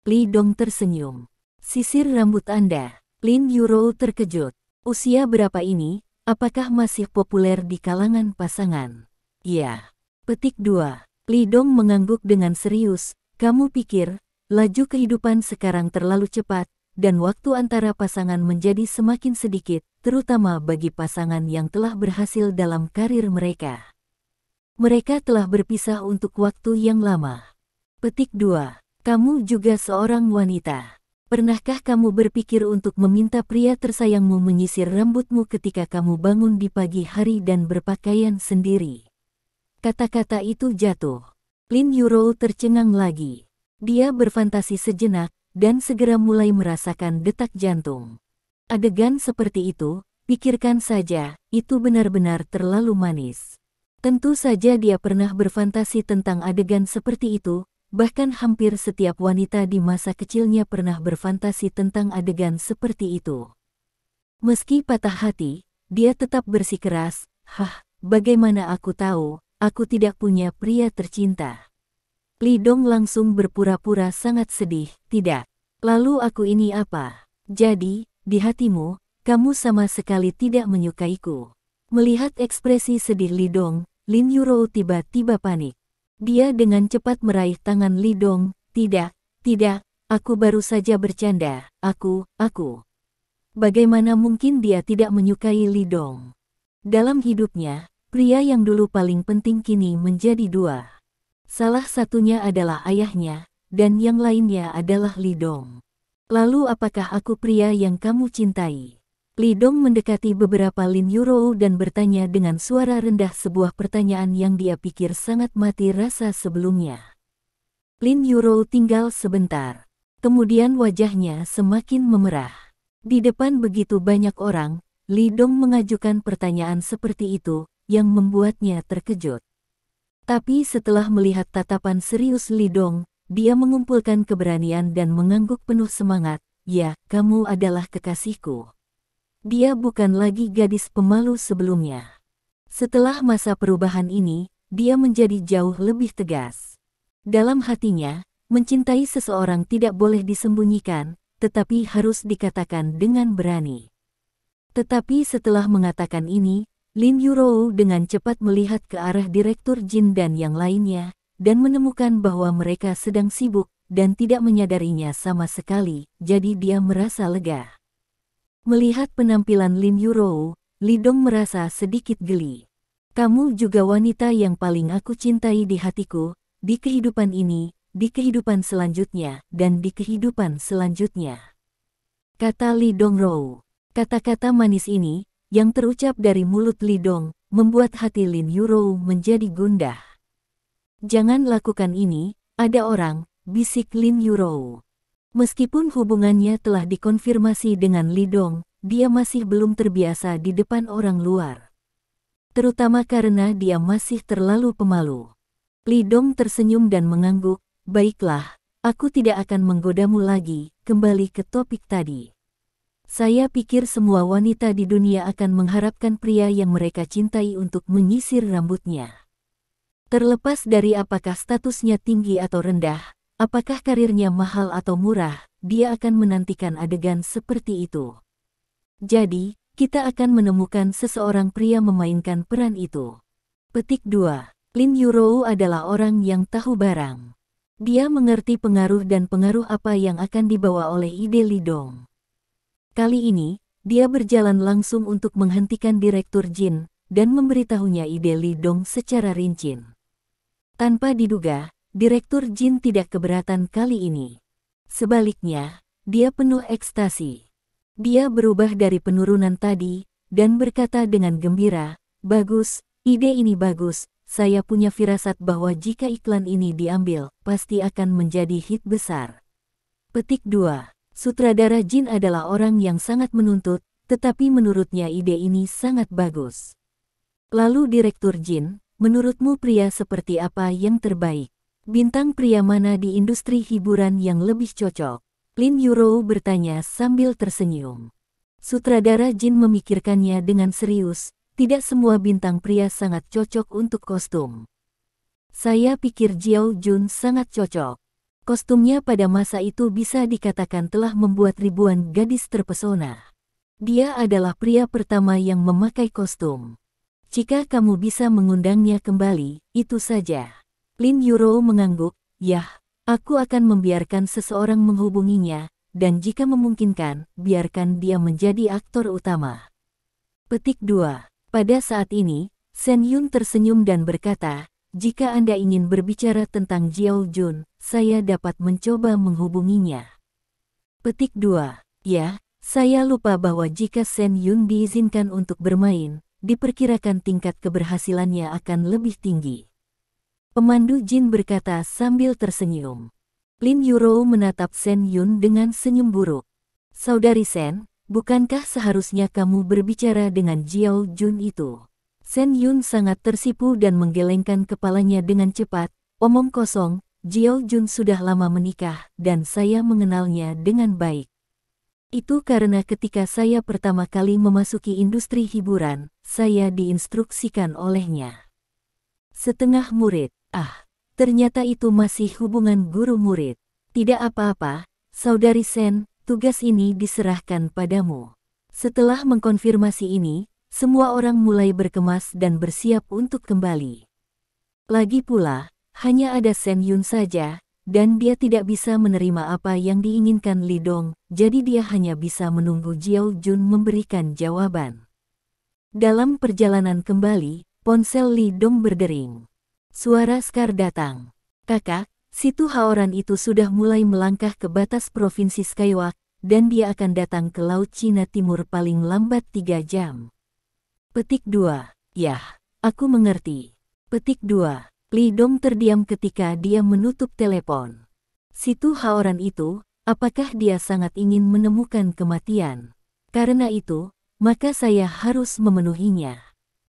Li Dong tersenyum. Sisir rambut Anda. Lin Yurou terkejut. Usia berapa ini? Apakah masih populer di kalangan pasangan? Ya. Petik 2. Li Dong mengangguk dengan serius. Kamu pikir, laju kehidupan sekarang terlalu cepat, dan waktu antara pasangan menjadi semakin sedikit, terutama bagi pasangan yang telah berhasil dalam karir mereka. Mereka telah berpisah untuk waktu yang lama. Petik 2. Kamu juga seorang wanita. Pernahkah kamu berpikir untuk meminta pria tersayangmu menyisir rambutmu ketika kamu bangun di pagi hari dan berpakaian sendiri? Kata-kata itu jatuh. Lin Yuro tercengang lagi. Dia berfantasi sejenak, dan segera mulai merasakan detak jantung. Adegan seperti itu, pikirkan saja, itu benar-benar terlalu manis. Tentu saja dia pernah berfantasi tentang adegan seperti itu, bahkan hampir setiap wanita di masa kecilnya pernah berfantasi tentang adegan seperti itu. Meski patah hati, dia tetap bersikeras, bagaimana aku tahu, aku tidak punya pria tercinta. Li Dong langsung berpura-pura sangat sedih, tidak. Lalu aku ini apa? Jadi, di hatimu, kamu sama sekali tidak menyukaiku. Melihat ekspresi sedih Li Dong, Lin Yuro tiba-tiba panik. Dia dengan cepat meraih tangan Li Dong, tidak, aku baru saja bercanda, aku. Bagaimana mungkin dia tidak menyukai Li Dong? Dalam hidupnya, pria yang dulu paling penting kini menjadi dua. Salah satunya adalah ayahnya, dan yang lainnya adalah Li Dong. Lalu apakah aku pria yang kamu cintai? Li Dong mendekati beberapa Lin Yuro dan bertanya dengan suara rendah sebuah pertanyaan yang dia pikir sangat mati rasa sebelumnya. Lin Yuro tinggal sebentar. Kemudian wajahnya semakin memerah. Di depan begitu banyak orang, Li Dong mengajukan pertanyaan seperti itu, yang membuatnya terkejut. Tapi setelah melihat tatapan serius Li Dong, dia mengumpulkan keberanian dan mengangguk penuh semangat, ya, kamu adalah kekasihku. Dia bukan lagi gadis pemalu sebelumnya. Setelah masa perubahan ini, dia menjadi jauh lebih tegas. Dalam hatinya, mencintai seseorang tidak boleh disembunyikan, tetapi harus dikatakan dengan berani. Tetapi setelah mengatakan ini, Lin Yuro dengan cepat melihat ke arah Direktur Jin dan yang lainnya, dan menemukan bahwa mereka sedang sibuk, dan tidak menyadarinya sama sekali, jadi dia merasa lega. Melihat penampilan Lin Yuro, Li Dong merasa sedikit geli. Kamu juga wanita yang paling aku cintai di hatiku, di kehidupan ini, di kehidupan selanjutnya, dan di kehidupan selanjutnya. Kata Li Dongrou. Kata-kata manis ini, yang terucap dari mulut Li Dong, membuat hati Lin Yuro menjadi gundah. Jangan lakukan ini, ada orang, bisik Lin Yuro. Meskipun hubungannya telah dikonfirmasi dengan Li Dong, dia masih belum terbiasa di depan orang luar. Terutama karena dia masih terlalu pemalu. Li Dong tersenyum dan mengangguk, baiklah, aku tidak akan menggodamu lagi, kembali ke topik tadi. Saya pikir semua wanita di dunia akan mengharapkan pria yang mereka cintai untuk menyisir rambutnya. Terlepas dari apakah statusnya tinggi atau rendah, apakah karirnya mahal atau murah, dia akan menantikan adegan seperti itu. Jadi, kita akan menemukan seseorang pria memainkan peran itu. Petik 2. Lin Yuro adalah orang yang tahu barang. Dia mengerti pengaruh dan pengaruh apa yang akan dibawa oleh ide Li Dong. Kali ini, dia berjalan langsung untuk menghentikan Direktur Jin, dan memberitahunya ide Li Dong secara rinci. Tanpa diduga, Direktur Jin tidak keberatan kali ini. Sebaliknya, dia penuh ekstasi. Dia berubah dari penurunan tadi, dan berkata dengan gembira, bagus, ide ini bagus, saya punya firasat bahwa jika iklan ini diambil, pasti akan menjadi hit besar. Petik 2. Sutradara Jin adalah orang yang sangat menuntut, tetapi menurutnya ide ini sangat bagus. Lalu Direktur Jin, menurutmu pria seperti apa yang terbaik? Bintang pria mana di industri hiburan yang lebih cocok? Lin Yuro bertanya sambil tersenyum. Sutradara Jin memikirkannya dengan serius, tidak semua bintang pria sangat cocok untuk kostum. Saya pikir Jiao Jun sangat cocok. Kostumnya pada masa itu bisa dikatakan telah membuat ribuan gadis terpesona. Dia adalah pria pertama yang memakai kostum. Jika kamu bisa mengundangnya kembali, itu saja. Lin Yuro mengangguk, yah, aku akan membiarkan seseorang menghubunginya, dan jika memungkinkan, biarkan dia menjadi aktor utama. Petik 2. Pada saat ini, Shen Yun tersenyum dan berkata, jika Anda ingin berbicara tentang Jiao Jun, saya dapat mencoba menghubunginya. Petik 2. Ya, saya lupa bahwa jika Shen Yun diizinkan untuk bermain, diperkirakan tingkat keberhasilannya akan lebih tinggi. Pemandu jin berkata sambil tersenyum. Lin Yurou menatap Shen Yun dengan senyum buruk. Saudari Shen, bukankah seharusnya kamu berbicara dengan Jiao Jun itu? Shen Yun sangat tersipu dan menggelengkan kepalanya dengan cepat. Omong kosong, Jiao Jun sudah lama menikah dan saya mengenalnya dengan baik. Itu karena ketika saya pertama kali memasuki industri hiburan, saya diinstruksikan olehnya. Setengah murid, ternyata itu masih hubungan guru-murid. Tidak apa-apa, Saudari Shen, tugas ini diserahkan padamu. Setelah mengkonfirmasi ini, semua orang mulai berkemas dan bersiap untuk kembali. Lagi pula, hanya ada Shen Yun saja, dan dia tidak bisa menerima apa yang diinginkan Li Dong, jadi dia hanya bisa menunggu Jiao Jun memberikan jawaban. Dalam perjalanan kembali, ponsel Li Dong berdering. Suara Scar datang. Kakak, si Tu Haoran itu sudah mulai melangkah ke batas provinsi Skywalk, dan dia akan datang ke Laut Cina Timur paling lambat 3 jam. Petik 2. Yah, aku mengerti. Petik 2. Li Dong terdiam ketika dia menutup telepon. Si Tu Haoran itu, apakah dia sangat ingin menemukan kematian? Karena itu, maka saya harus memenuhinya.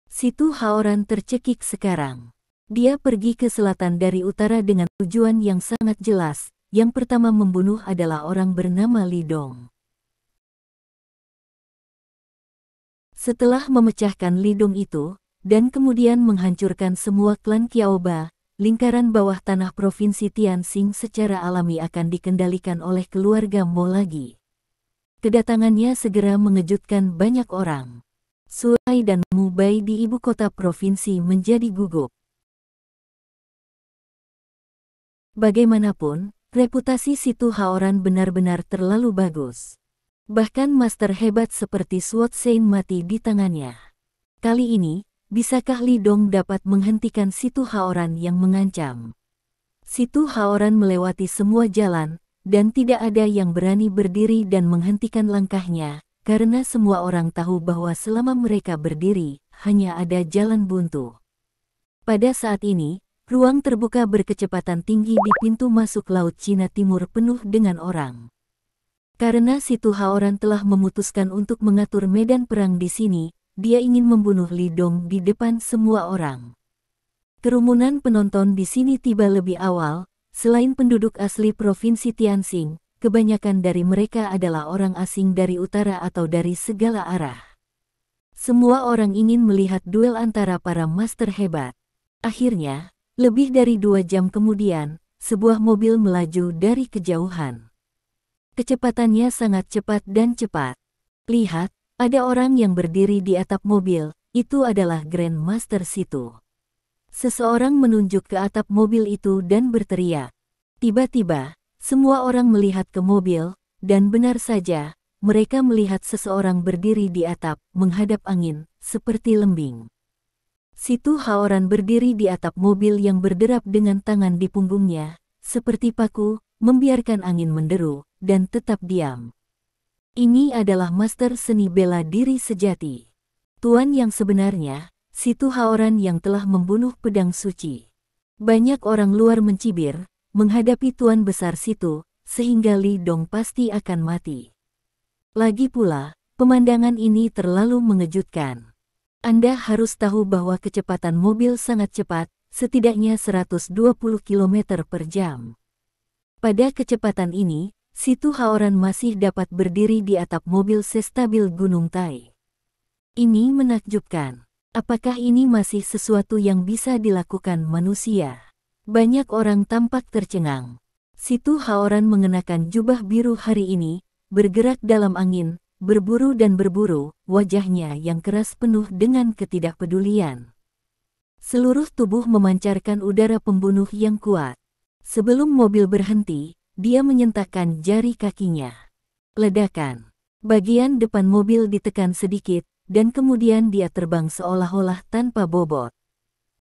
Si Tu Haoran tercekik sekarang. Dia pergi ke selatan dari utara dengan tujuan yang sangat jelas. Yang pertama membunuh adalah orang bernama Li Dong. Setelah memecahkan Li Dong itu, dan kemudian menghancurkan semua klan Qiaoba, lingkaran bawah tanah provinsi Tianxing secara alami akan dikendalikan oleh keluarga Mo lagi. Kedatangannya segera mengejutkan banyak orang. Sulai dan Mu Bai di ibu kota provinsi menjadi gugup. Bagaimanapun, reputasi si Tu Haoran benar-benar terlalu bagus. Bahkan master hebat seperti Sword Sein mati di tangannya. Kali ini, bisakah Li Dong dapat menghentikan si Tu Haoran yang mengancam? Si Tu Haoran melewati semua jalan, dan tidak ada yang berani berdiri dan menghentikan langkahnya, karena semua orang tahu bahwa selama mereka berdiri, hanya ada jalan buntu. Pada saat ini, ruang terbuka berkecepatan tinggi di pintu masuk Laut Cina Timur penuh dengan orang. Karena si Tu Haoran telah memutuskan untuk mengatur medan perang di sini, dia ingin membunuh Li Dong di depan semua orang. Kerumunan penonton di sini tiba lebih awal. Selain penduduk asli provinsi Tianxing, kebanyakan dari mereka adalah orang asing dari utara atau dari segala arah. Semua orang ingin melihat duel antara para master hebat. Akhirnya, lebih dari 2 jam kemudian, sebuah mobil melaju dari kejauhan. Kecepatannya sangat cepat dan cepat. Lihat, ada orang yang berdiri di atap mobil, itu adalah Grand Master Situ. Seseorang menunjuk ke atap mobil itu dan berteriak. Tiba-tiba, semua orang melihat ke mobil, dan benar saja, mereka melihat seseorang berdiri di atap, menghadap angin, seperti lembing. Si Tu Haoran berdiri di atap mobil yang berderap dengan tangan di punggungnya, seperti paku, membiarkan angin menderu, dan tetap diam. Ini adalah master seni bela diri sejati. Tuan yang sebenarnya, si Tu Haoran yang telah membunuh pedang suci. Banyak orang luar mencibir, menghadapi tuan besar situ, sehingga Li Dong pasti akan mati. Lagi pula, pemandangan ini terlalu mengejutkan. Anda harus tahu bahwa kecepatan mobil sangat cepat, setidaknya 120 km per jam. Pada kecepatan ini, si Tu Haoran masih dapat berdiri di atap mobil sestabil Gunung Tai. Ini menakjubkan. Apakah ini masih sesuatu yang bisa dilakukan manusia? Banyak orang tampak tercengang. Si Tu Haoran mengenakan jubah biru hari ini, bergerak dalam angin, berburu dan berburu, wajahnya yang keras penuh dengan ketidakpedulian. Seluruh tubuh memancarkan udara pembunuh yang kuat. Sebelum mobil berhenti, dia menyentakkan jari kakinya. Ledakan. Bagian depan mobil ditekan sedikit, dan kemudian dia terbang seolah-olah tanpa bobot.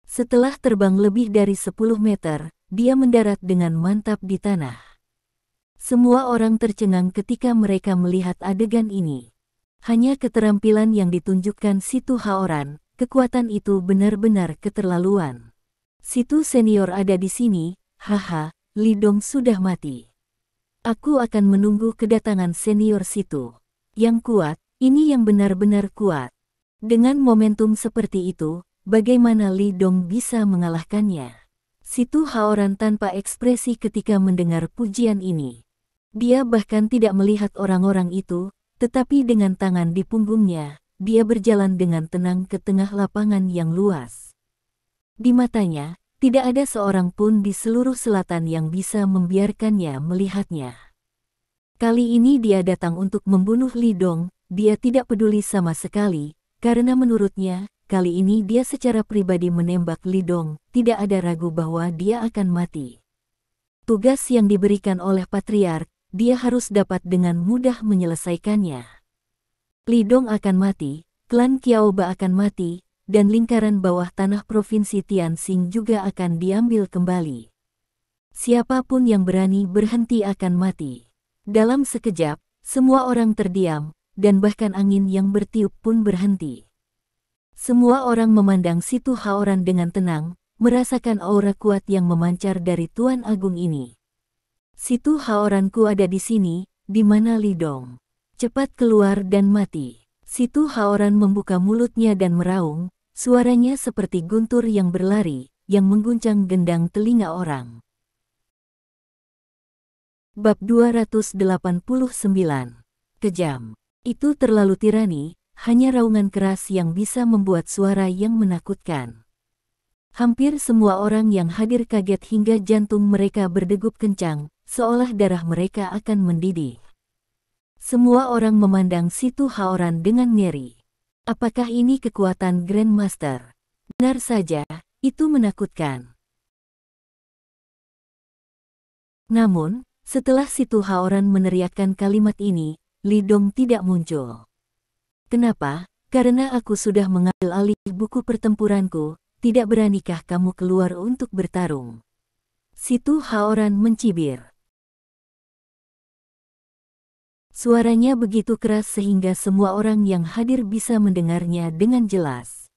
Setelah terbang lebih dari 10 meter, dia mendarat dengan mantap di tanah. Semua orang tercengang ketika mereka melihat adegan ini. Hanya keterampilan yang ditunjukkan Situ Haoran, kekuatan itu benar-benar keterlaluan. Situ senior ada di sini, haha, Li Dong sudah mati. Aku akan menunggu kedatangan senior Situ. Yang kuat, ini yang benar-benar kuat. Dengan momentum seperti itu, bagaimana Li Dong bisa mengalahkannya? Situ Haoran tanpa ekspresi ketika mendengar pujian ini. Dia bahkan tidak melihat orang-orang itu, tetapi dengan tangan di punggungnya, dia berjalan dengan tenang ke tengah lapangan yang luas. Di matanya, tidak ada seorang pun di seluruh selatan yang bisa membiarkannya melihatnya. Kali ini dia datang untuk membunuh Li Dong, dia tidak peduli sama sekali, karena menurutnya, kali ini dia secara pribadi menembak Li Dong, tidak ada ragu bahwa dia akan mati. Tugas yang diberikan oleh Patriark, dia harus dapat dengan mudah menyelesaikannya. Li Dong akan mati, klan Qiaoba akan mati, dan lingkaran bawah tanah Provinsi Tianxing juga akan diambil kembali. Siapapun yang berani berhenti akan mati. Dalam sekejap, semua orang terdiam, dan bahkan angin yang bertiup pun berhenti. Semua orang memandang Situ Haoran dengan tenang, merasakan aura kuat yang memancar dari Tuan Agung ini. Situ Haoranku ada di sini, di mana Li Dong? Cepat keluar dan mati. Situ Haoran membuka mulutnya dan meraung, suaranya seperti guntur yang berlari, yang mengguncang gendang telinga orang. Bab 289. Kejam. Itu terlalu tirani, hanya raungan keras yang bisa membuat suara yang menakutkan. Hampir semua orang yang hadir kaget hingga jantung mereka berdegup kencang, seolah darah mereka akan mendidih. Semua orang memandang Situ Haoran dengan ngeri. Apakah ini kekuatan Grandmaster? Benar saja, itu menakutkan. Namun, setelah Situ Haoran meneriakkan kalimat ini, Li Dong tidak muncul. Kenapa? Karena aku sudah mengambil alih buku pertempuranku, tidak beranikah kamu keluar untuk bertarung? Situ Haoran mencibir. Suaranya begitu keras sehingga semua orang yang hadir bisa mendengarnya dengan jelas.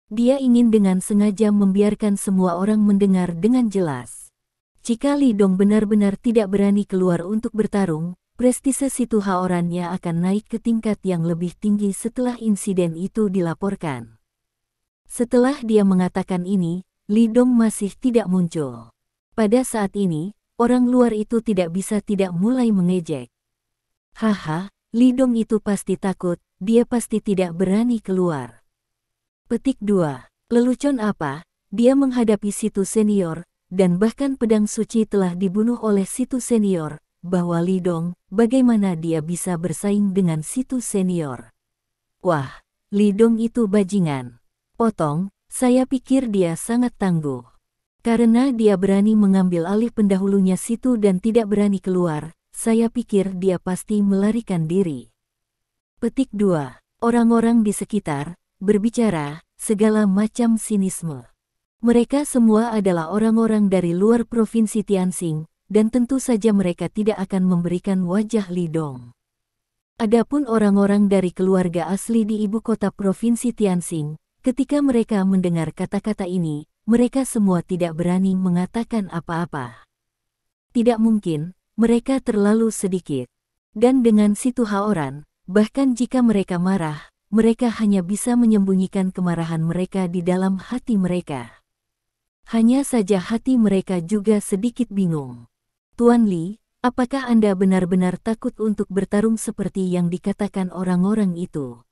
Dia ingin dengan sengaja membiarkan semua orang mendengar dengan jelas. Jika Li Dong benar-benar tidak berani keluar untuk bertarung, prestise Situ Haorannya akan naik ke tingkat yang lebih tinggi setelah insiden itu dilaporkan. Setelah dia mengatakan ini, Li Dong masih tidak muncul. Pada saat ini, orang luar itu tidak bisa tidak mulai mengejek. Haha, Li Dong itu pasti takut, dia pasti tidak berani keluar. Petik 2. Lelucon apa? Dia menghadapi Situ senior, dan bahkan pedang suci telah dibunuh oleh Situ senior, bahwa Li Dong, bagaimana dia bisa bersaing dengan Situ senior? Wah, Li Dong itu bajingan. Potong, saya pikir dia sangat tangguh. Karena dia berani mengambil alih pendahulunya Situ dan tidak berani keluar, saya pikir dia pasti melarikan diri. Petik 2. Orang-orang di sekitar berbicara segala macam sinisme. Mereka semua adalah orang-orang dari luar Provinsi Tianxing, dan tentu saja mereka tidak akan memberikan wajah Li Dong. Adapun orang-orang dari keluarga asli di ibu kota Provinsi Tianxing, ketika mereka mendengar kata-kata ini, mereka semua tidak berani mengatakan apa-apa. Tidak mungkin. Mereka terlalu sedikit. Dan dengan Situ Haoran, bahkan jika mereka marah, mereka hanya bisa menyembunyikan kemarahan mereka di dalam hati mereka. Hanya saja hati mereka juga sedikit bingung. Tuan Li, apakah Anda benar-benar takut untuk bertarung seperti yang dikatakan orang-orang itu?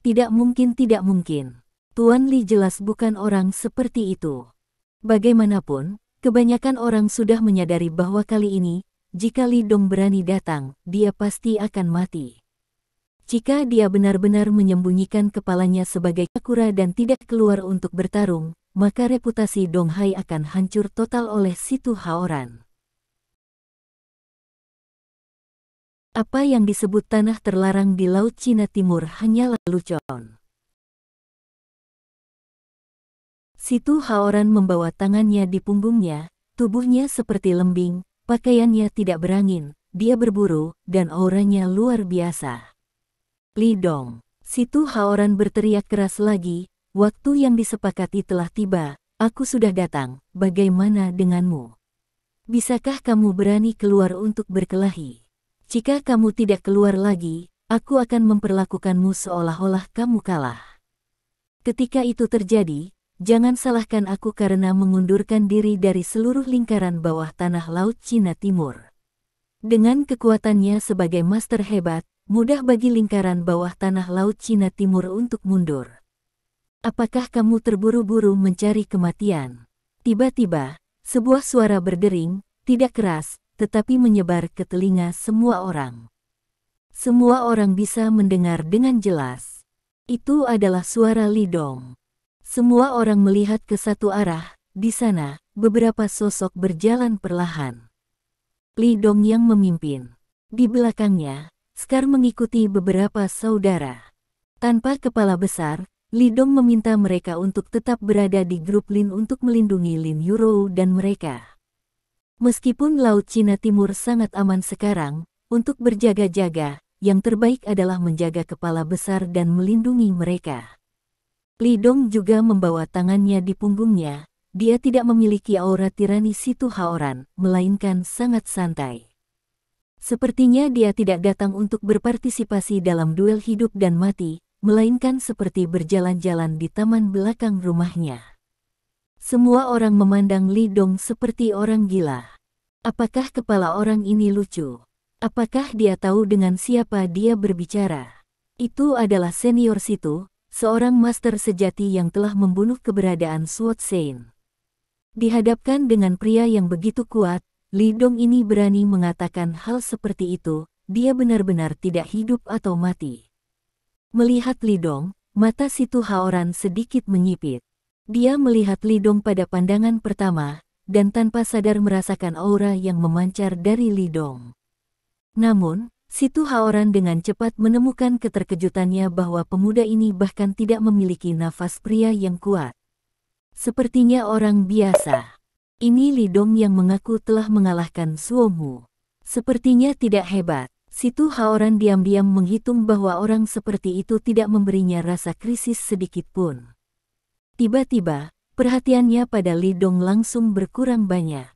Tidak mungkin, tidak mungkin. Tuan Li jelas bukan orang seperti itu. Bagaimanapun, kebanyakan orang sudah menyadari bahwa kali ini, jika Li Dong berani datang, dia pasti akan mati. Jika dia benar-benar menyembunyikan kepalanya sebagai kura dan tidak keluar untuk bertarung, maka reputasi Dong Hai akan hancur total oleh Situ Haoran. Apa yang disebut tanah terlarang di Laut Cina Timur hanyalah lelucon. Situ Haoran membawa tangannya di punggungnya, Tubuhnya seperti lembing, pakaiannya tidak berangin, dia berburu, dan auranya luar biasa. Li Dong, Situ Haoran berteriak keras lagi, waktu yang disepakati telah tiba, aku sudah datang, bagaimana denganmu? Bisakah kamu berani keluar untuk berkelahi? Jika kamu tidak keluar lagi, aku akan memperlakukanmu seolah-olah kamu kalah. Ketika itu terjadi, jangan salahkan aku karena mengundurkan diri dari seluruh lingkaran bawah tanah Laut Cina Timur. Dengan kekuatannya sebagai master hebat, mudah bagi lingkaran bawah tanah Laut Cina Timur untuk mundur. Apakah kamu terburu-buru mencari kematian? Tiba-tiba, sebuah suara berdering, tidak keras, tetapi menyebar ke telinga semua orang. Semua orang bisa mendengar dengan jelas. Itu adalah suara Li Dong. Semua orang melihat ke satu arah, di sana, beberapa sosok berjalan perlahan. Li Dong yang memimpin. Di belakangnya, Scar mengikuti beberapa saudara. Tanpa kepala besar, Li Dong meminta mereka untuk tetap berada di grup Lin untuk melindungi Lin Yurou dan mereka. Meskipun Laut Cina Timur sangat aman sekarang, untuk berjaga-jaga, yang terbaik adalah menjaga kepala besar dan melindungi mereka. Li Dong juga membawa tangannya di punggungnya, dia tidak memiliki aura tirani Situ Haoran, melainkan sangat santai. Sepertinya dia tidak datang untuk berpartisipasi dalam duel hidup dan mati, melainkan seperti berjalan-jalan di taman belakang rumahnya. Semua orang memandang Li Dong seperti orang gila. Apakah kepala orang ini lucu? Apakah dia tahu dengan siapa dia berbicara? Itu adalah senior Situ, seorang master sejati yang telah membunuh keberadaan Sword Saint. Dihadapkan dengan pria yang begitu kuat, Li Dong ini berani mengatakan hal seperti itu, dia benar-benar tidak hidup atau mati. Melihat Li Dong, mata Situ Haoran sedikit menyipit. Dia melihat Li Dong pada pandangan pertama, dan tanpa sadar merasakan aura yang memancar dari Li Dong. Namun, Situ Haoran dengan cepat menemukan keterkejutannya bahwa pemuda ini bahkan tidak memiliki nafas pria yang kuat. Sepertinya orang biasa. Ini Li Dong yang mengaku telah mengalahkan Suomu. Sepertinya tidak hebat. Situ Haoran diam-diam menghitung bahwa orang seperti itu tidak memberinya rasa krisis sedikit pun. Tiba-tiba, perhatiannya pada Li Dong langsung berkurang banyak.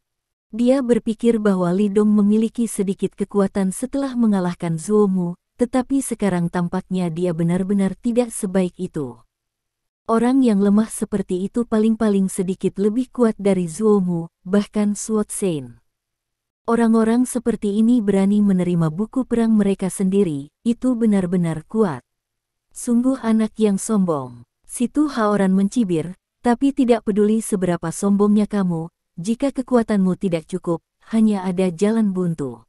Dia berpikir bahwa Li Dong memiliki sedikit kekuatan setelah mengalahkan Zuomu, tetapi sekarang tampaknya dia benar-benar tidak sebaik itu. Orang yang lemah seperti itu paling-paling sedikit lebih kuat dari Zuomu, bahkan Sword Saint. Orang-orang seperti ini berani menerima buku perang mereka sendiri, itu benar-benar kuat. Sungguh anak yang sombong. Situ Haoran mencibir, tapi tidak peduli seberapa sombongnya kamu, jika kekuatanmu tidak cukup, hanya ada jalan buntu.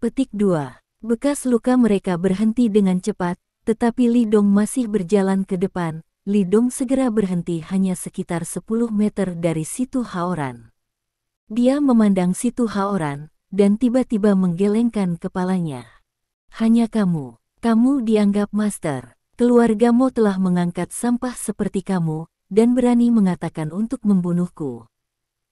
Petik 2. Bekas luka mereka berhenti dengan cepat, tetapi Li Dong masih berjalan ke depan. Li Dong segera berhenti hanya sekitar 10 meter dari Situ Haoran. Dia memandang Situ Haoran, dan tiba-tiba menggelengkan kepalanya. Hanya kamu dianggap master. Keluargamu telah mengangkat sampah seperti kamu, dan berani mengatakan untuk membunuhku.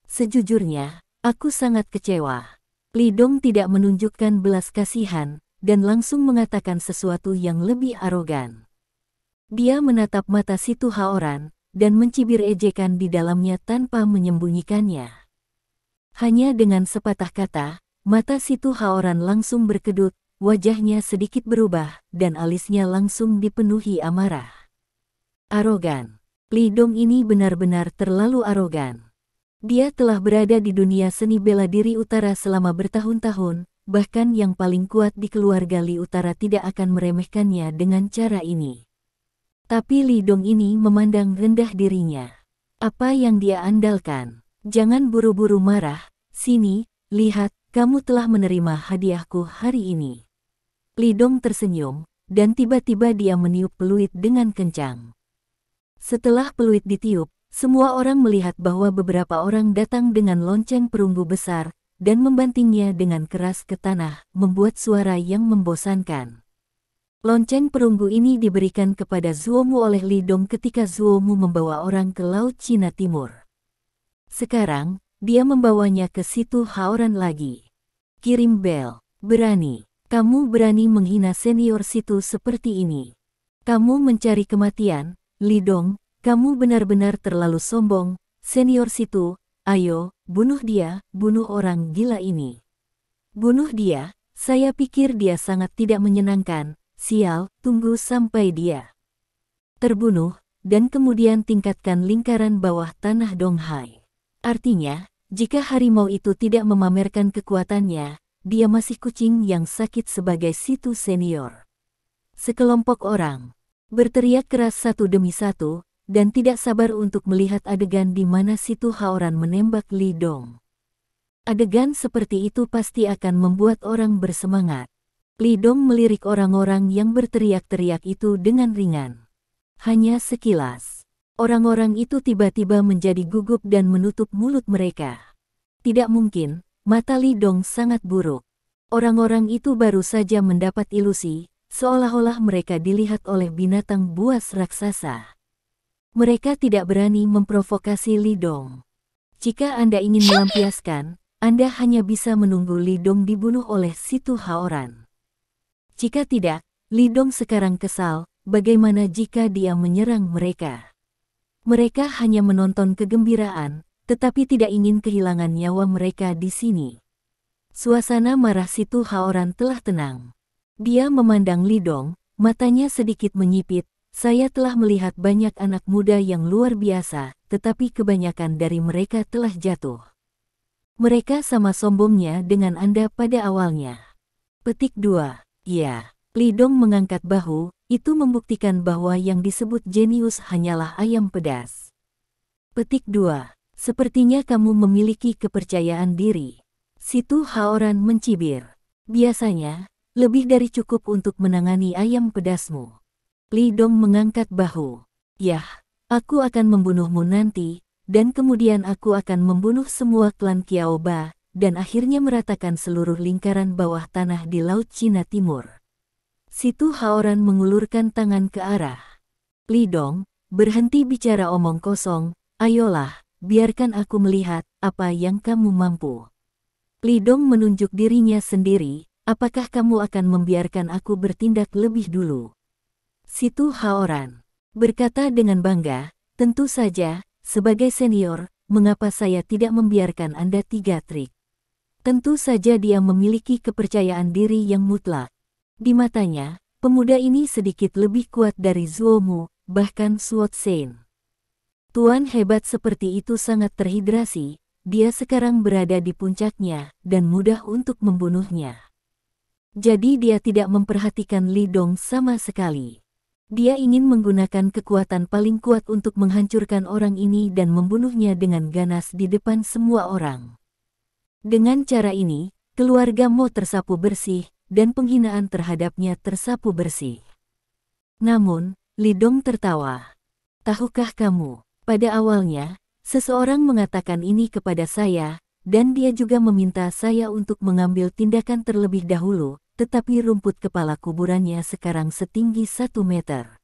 Sejujurnya, aku sangat kecewa. Li Dong tidak menunjukkan belas kasihan, dan langsung mengatakan sesuatu yang lebih arogan. Dia menatap mata Situ Haoran, dan mencibir ejekan di dalamnya tanpa menyembunyikannya. Hanya dengan sepatah kata, mata Situ Haoran langsung berkedut, wajahnya sedikit berubah, dan alisnya langsung dipenuhi amarah. Arogan. Li Dong ini benar-benar terlalu arogan. Dia telah berada di dunia seni bela diri utara selama bertahun-tahun, bahkan yang paling kuat di keluarga Li Utara tidak akan meremehkannya dengan cara ini. Tapi Li Dong ini memandang rendah dirinya. Apa yang dia andalkan? Jangan buru-buru marah, sini, lihat, kamu telah menerima hadiahku hari ini. Li Dong tersenyum, dan tiba-tiba dia meniup peluit dengan kencang. Setelah peluit ditiup, semua orang melihat bahwa beberapa orang datang dengan lonceng perunggu besar, dan membantingnya dengan keras ke tanah, membuat suara yang membosankan. Lonceng perunggu ini diberikan kepada Zuomu oleh Li Dong ketika Zuomu membawa orang ke Laut Cina Timur. Sekarang, dia membawanya ke situ Haoran lagi. Kirim bel. Berani. Kamu berani menghina senior situ seperti ini. Kamu mencari kematian, Li Dong. Kamu benar-benar terlalu sombong, senior situ. Ayo, bunuh dia, bunuh orang gila ini. Bunuh dia, saya pikir dia sangat tidak menyenangkan. Sial, tunggu sampai dia terbunuh, dan kemudian tingkatkan lingkaran bawah tanah Donghai. Artinya, jika harimau itu tidak memamerkan kekuatannya, dia masih kucing yang sakit sebagai situ senior. Sekelompok orang berteriak keras satu demi satu, dan tidak sabar untuk melihat adegan di mana situ Haoran menembak Li Dong. Adegan seperti itu pasti akan membuat orang bersemangat. Li Dong melirik orang-orang yang berteriak-teriak itu dengan ringan. Hanya sekilas, orang-orang itu tiba-tiba menjadi gugup dan menutup mulut mereka. Tidak mungkin, mata Li Dong sangat buruk. Orang-orang itu baru saja mendapat ilusi, seolah-olah mereka dilihat oleh binatang buas raksasa. Mereka tidak berani memprovokasi Li Dong. Jika Anda ingin melampiaskan, Anda hanya bisa menunggu Li Dong dibunuh oleh situ Haoran. Jika tidak, Li Dong sekarang kesal, bagaimana jika dia menyerang mereka? Mereka hanya menonton kegembiraan, tetapi tidak ingin kehilangan nyawa mereka di sini. Suasana marah situ Haoran telah tenang. Dia memandang Li Dong, matanya sedikit menyipit. Saya telah melihat banyak anak muda yang luar biasa, tetapi kebanyakan dari mereka telah jatuh. Mereka sama sombongnya dengan Anda pada awalnya. Petik 2. Ya, Li Dong mengangkat bahu, itu membuktikan bahwa yang disebut jenius hanyalah ayam pedas. Petik 2. Sepertinya kamu memiliki kepercayaan diri. Situ Haoran mencibir. Biasanya, lebih dari cukup untuk menangani ayam pedasmu. Li Dong mengangkat bahu. Yah, aku akan membunuhmu nanti, dan kemudian aku akan membunuh semua klan Qiao Ba, dan akhirnya meratakan seluruh lingkaran bawah tanah di Laut Cina Timur. Situ Haoran mengulurkan tangan ke arah Li Dong, berhenti bicara omong kosong, ayolah, biarkan aku melihat apa yang kamu mampu. Li Dong menunjuk dirinya sendiri, apakah kamu akan membiarkan aku bertindak lebih dulu? Situ Haoran berkata dengan bangga, tentu saja, sebagai senior, mengapa saya tidak membiarkan Anda 3 trik? Tentu saja dia memiliki kepercayaan diri yang mutlak. Di matanya, pemuda ini sedikit lebih kuat dari Zuo Mu, bahkan Suot Sen. Tuan hebat seperti itu sangat terhidrasi, dia sekarang berada di puncaknya, dan mudah untuk membunuhnya. Jadi dia tidak memperhatikan Li Dong sama sekali. Dia ingin menggunakan kekuatan paling kuat untuk menghancurkan orang ini dan membunuhnya dengan ganas di depan semua orang. Dengan cara ini, keluarga Mo tersapu bersih, dan penghinaan terhadapnya tersapu bersih. Namun, Li Dong tertawa. Tahukah kamu, pada awalnya, seseorang mengatakan ini kepada saya, dan dia juga meminta saya untuk mengambil tindakan terlebih dahulu, tetapi rumput kepala kuburannya sekarang setinggi 1 meter.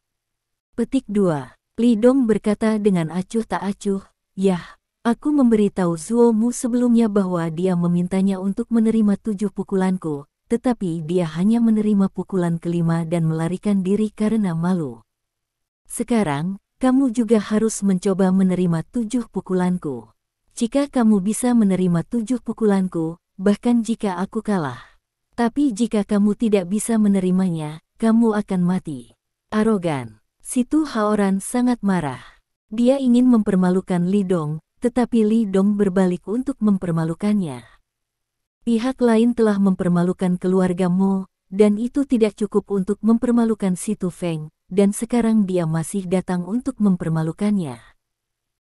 Petik 2. Li Dong berkata dengan acuh tak acuh, yah, aku memberitahu Zuo Mu sebelumnya bahwa dia memintanya untuk menerima 7 pukulanku, tetapi dia hanya menerima pukulan kelima dan melarikan diri karena malu. Sekarang, kamu juga harus mencoba menerima 7 pukulanku. Jika kamu bisa menerima 7 pukulanku, bahkan jika aku kalah. Tapi jika kamu tidak bisa menerimanya, kamu akan mati. Arogan. Situ Haoran sangat marah. Dia ingin mempermalukan Li Dong, tetapi Li Dong berbalik untuk mempermalukannya. Pihak lain telah mempermalukan keluarga Mo, dan itu tidak cukup untuk mempermalukan Situ Feng, dan sekarang dia masih datang untuk mempermalukannya.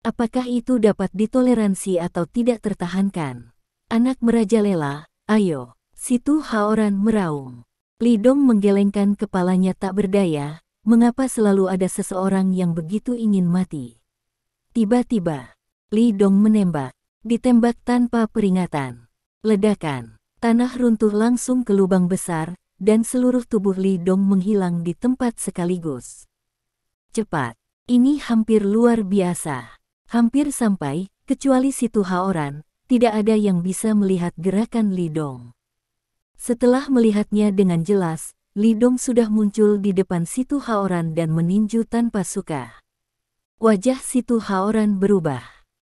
Apakah itu dapat ditoleransi atau tidak tertahankan? Anak merajalela, ayo. Situ Haoran meraung. Li Dong menggelengkan kepalanya tak berdaya, mengapa selalu ada seseorang yang begitu ingin mati? Tiba-tiba, Li Dong menembak, ditembak tanpa peringatan. Ledakan, tanah runtuh langsung ke lubang besar, dan seluruh tubuh Li Dong menghilang di tempat sekaligus. Cepat, ini hampir luar biasa. Hampir sampai, kecuali Situ Haoran, tidak ada yang bisa melihat gerakan Li Dong. Setelah melihatnya dengan jelas, Li Dong sudah muncul di depan Situ Haoran dan meninju tanpa suka. Wajah Situ Haoran berubah.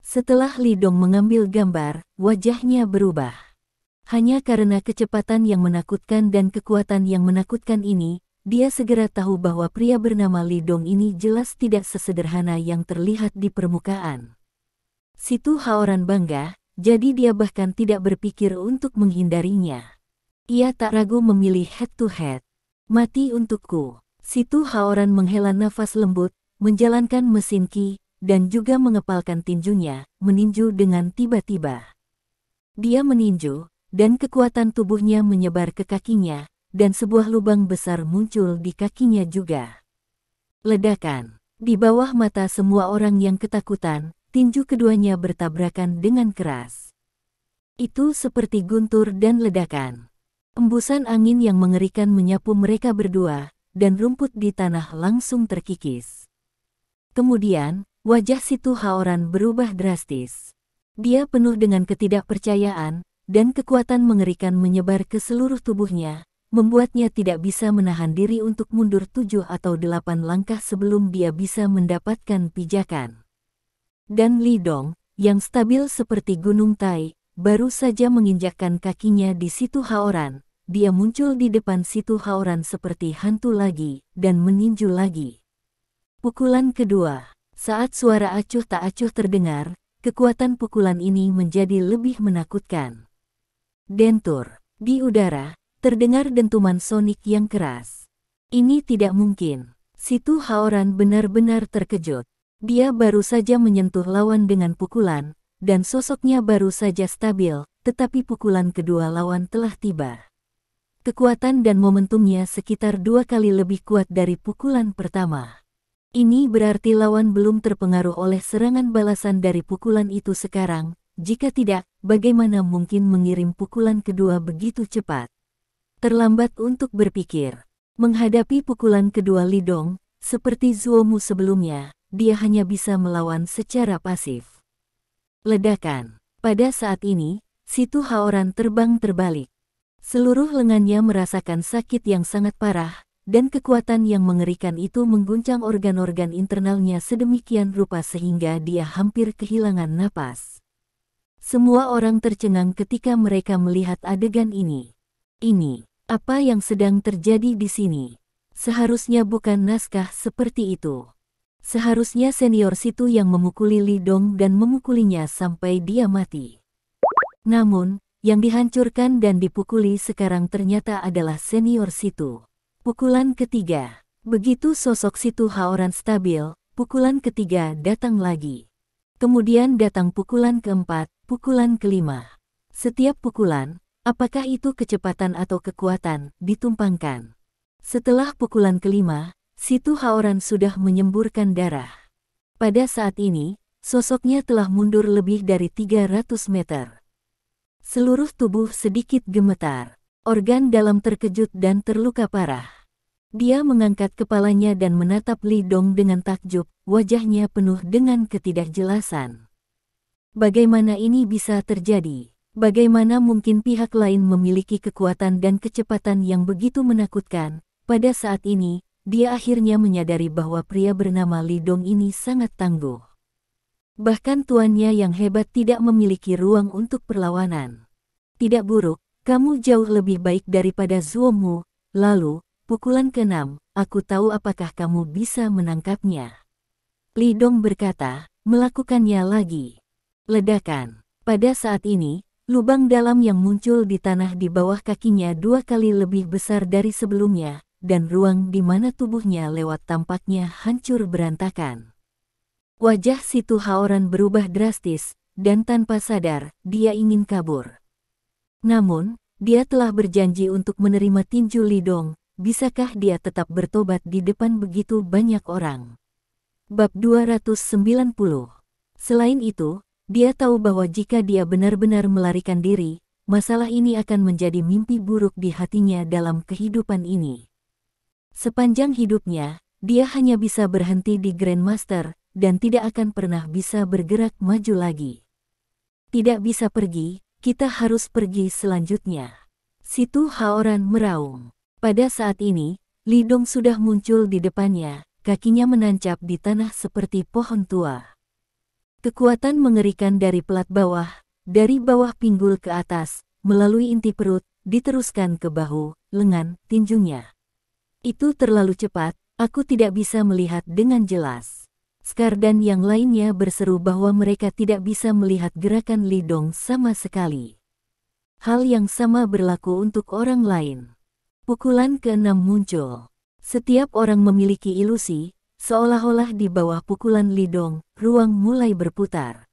Setelah Li Dong mengambil gambar, wajahnya berubah. Hanya karena kecepatan yang menakutkan dan kekuatan yang menakutkan ini, dia segera tahu bahwa pria bernama Li Dong ini jelas tidak sesederhana yang terlihat di permukaan. Situ Haoran bangga, jadi dia bahkan tidak berpikir untuk menghindarinya. Ia tak ragu memilih head-to-head. Mati untukku. Situ Haoran menghela nafas lembut, menjalankan mesin ki, dan juga mengepalkan tinjunya, meninju dengan tiba-tiba. Dia meninju, dan kekuatan tubuhnya menyebar ke kakinya, dan sebuah lubang besar muncul di kakinya juga. Ledakan. Di bawah mata semua orang yang ketakutan, tinju keduanya bertabrakan dengan keras. Itu seperti guntur dan ledakan. Embusan angin yang mengerikan menyapu mereka berdua, dan rumput di tanah langsung terkikis. Kemudian, wajah Situ Haoran berubah drastis. Dia penuh dengan ketidakpercayaan, dan kekuatan mengerikan menyebar ke seluruh tubuhnya, membuatnya tidak bisa menahan diri untuk mundur 7 atau 8 langkah sebelum dia bisa mendapatkan pijakan. Dan Li Dong, yang stabil seperti gunung Tai, baru saja menginjakkan kakinya di Situ Haoran. Dia muncul di depan Situ Haoran seperti hantu lagi, dan meninju lagi. Pukulan kedua. Saat suara acuh tak acuh terdengar, kekuatan pukulan ini menjadi lebih menakutkan. Dentur. Di udara, terdengar dentuman sonik yang keras. Ini tidak mungkin. Situ Haoran benar-benar terkejut. Dia baru saja menyentuh lawan dengan pukulan, dan sosoknya baru saja stabil, tetapi pukulan kedua lawan telah tiba. Kekuatan dan momentumnya sekitar 2 kali lebih kuat dari pukulan pertama. Ini berarti lawan belum terpengaruh oleh serangan balasan dari pukulan itu sekarang. Jika tidak, bagaimana mungkin mengirim pukulan kedua begitu cepat? Terlambat untuk berpikir. Menghadapi pukulan kedua Li Dong, seperti Zuomu sebelumnya, dia hanya bisa melawan secara pasif. Ledakan. Pada saat ini, Situ Haoran terbang terbalik. Seluruh lengannya merasakan sakit yang sangat parah, dan kekuatan yang mengerikan itu mengguncang organ-organ internalnya sedemikian rupa sehingga dia hampir kehilangan napas. Semua orang tercengang ketika mereka melihat adegan ini. Ini, apa yang sedang terjadi di sini? Seharusnya bukan naskah seperti itu. Seharusnya senior Situ yang memukuli Li Dong dan memukulinya sampai dia mati. Namun, yang dihancurkan dan dipukuli sekarang ternyata adalah senior Situ. Pukulan ketiga. Begitu sosok Situ Haoran stabil, pukulan ketiga datang lagi. Kemudian datang pukulan keempat, pukulan kelima. Setiap pukulan, apakah itu kecepatan atau kekuatan, ditumpangkan. Setelah pukulan kelima, Situ Haoran sudah menyemburkan darah. Pada saat ini, sosoknya telah mundur lebih dari 300 meter. Seluruh tubuh sedikit gemetar. Organ dalam terkejut dan terluka parah. Dia mengangkat kepalanya dan menatap Li Dong dengan takjub, wajahnya penuh dengan ketidakjelasan. Bagaimana ini bisa terjadi? Bagaimana mungkin pihak lain memiliki kekuatan dan kecepatan yang begitu menakutkan? Pada saat ini, dia akhirnya menyadari bahwa pria bernama Li Dong ini sangat tangguh. Bahkan tuannya yang hebat tidak memiliki ruang untuk perlawanan. Tidak buruk, kamu jauh lebih baik daripada Zuomu. Lalu, pukulan ke-6, aku tahu apakah kamu bisa menangkapnya. Li Dong berkata, melakukannya lagi. Ledakan. Pada saat ini, lubang dalam yang muncul di tanah di bawah kakinya 2 kali lebih besar dari sebelumnya, dan ruang di mana tubuhnya lewat tampaknya hancur berantakan. Wajah Situ Haoran berubah drastis, dan tanpa sadar, dia ingin kabur. Namun, dia telah berjanji untuk menerima tinju Li Dong. Bisakah dia tetap bertobat di depan begitu banyak orang? Bab 290. Selain itu, dia tahu bahwa jika dia benar-benar melarikan diri, masalah ini akan menjadi mimpi buruk di hatinya dalam kehidupan ini. Sepanjang hidupnya, dia hanya bisa berhenti di Grandmaster, dan tidak akan pernah bisa bergerak maju lagi. Tidak bisa pergi, kita harus pergi selanjutnya. Situ Haoran meraung. Pada saat ini, Li Dong sudah muncul di depannya, kakinya menancap di tanah seperti pohon tua. Kekuatan mengerikan dari pelat bawah, dari bawah pinggul ke atas, melalui inti perut, diteruskan ke bahu, lengan, tinjunya. Itu terlalu cepat, aku tidak bisa melihat dengan jelas. Scar dan yang lainnya berseru bahwa mereka tidak bisa melihat gerakan Li Dong sama sekali. Hal yang sama berlaku untuk orang lain. Pukulan ke-6 muncul. Setiap orang memiliki ilusi, seolah-olah di bawah pukulan Li Dong, ruang mulai berputar.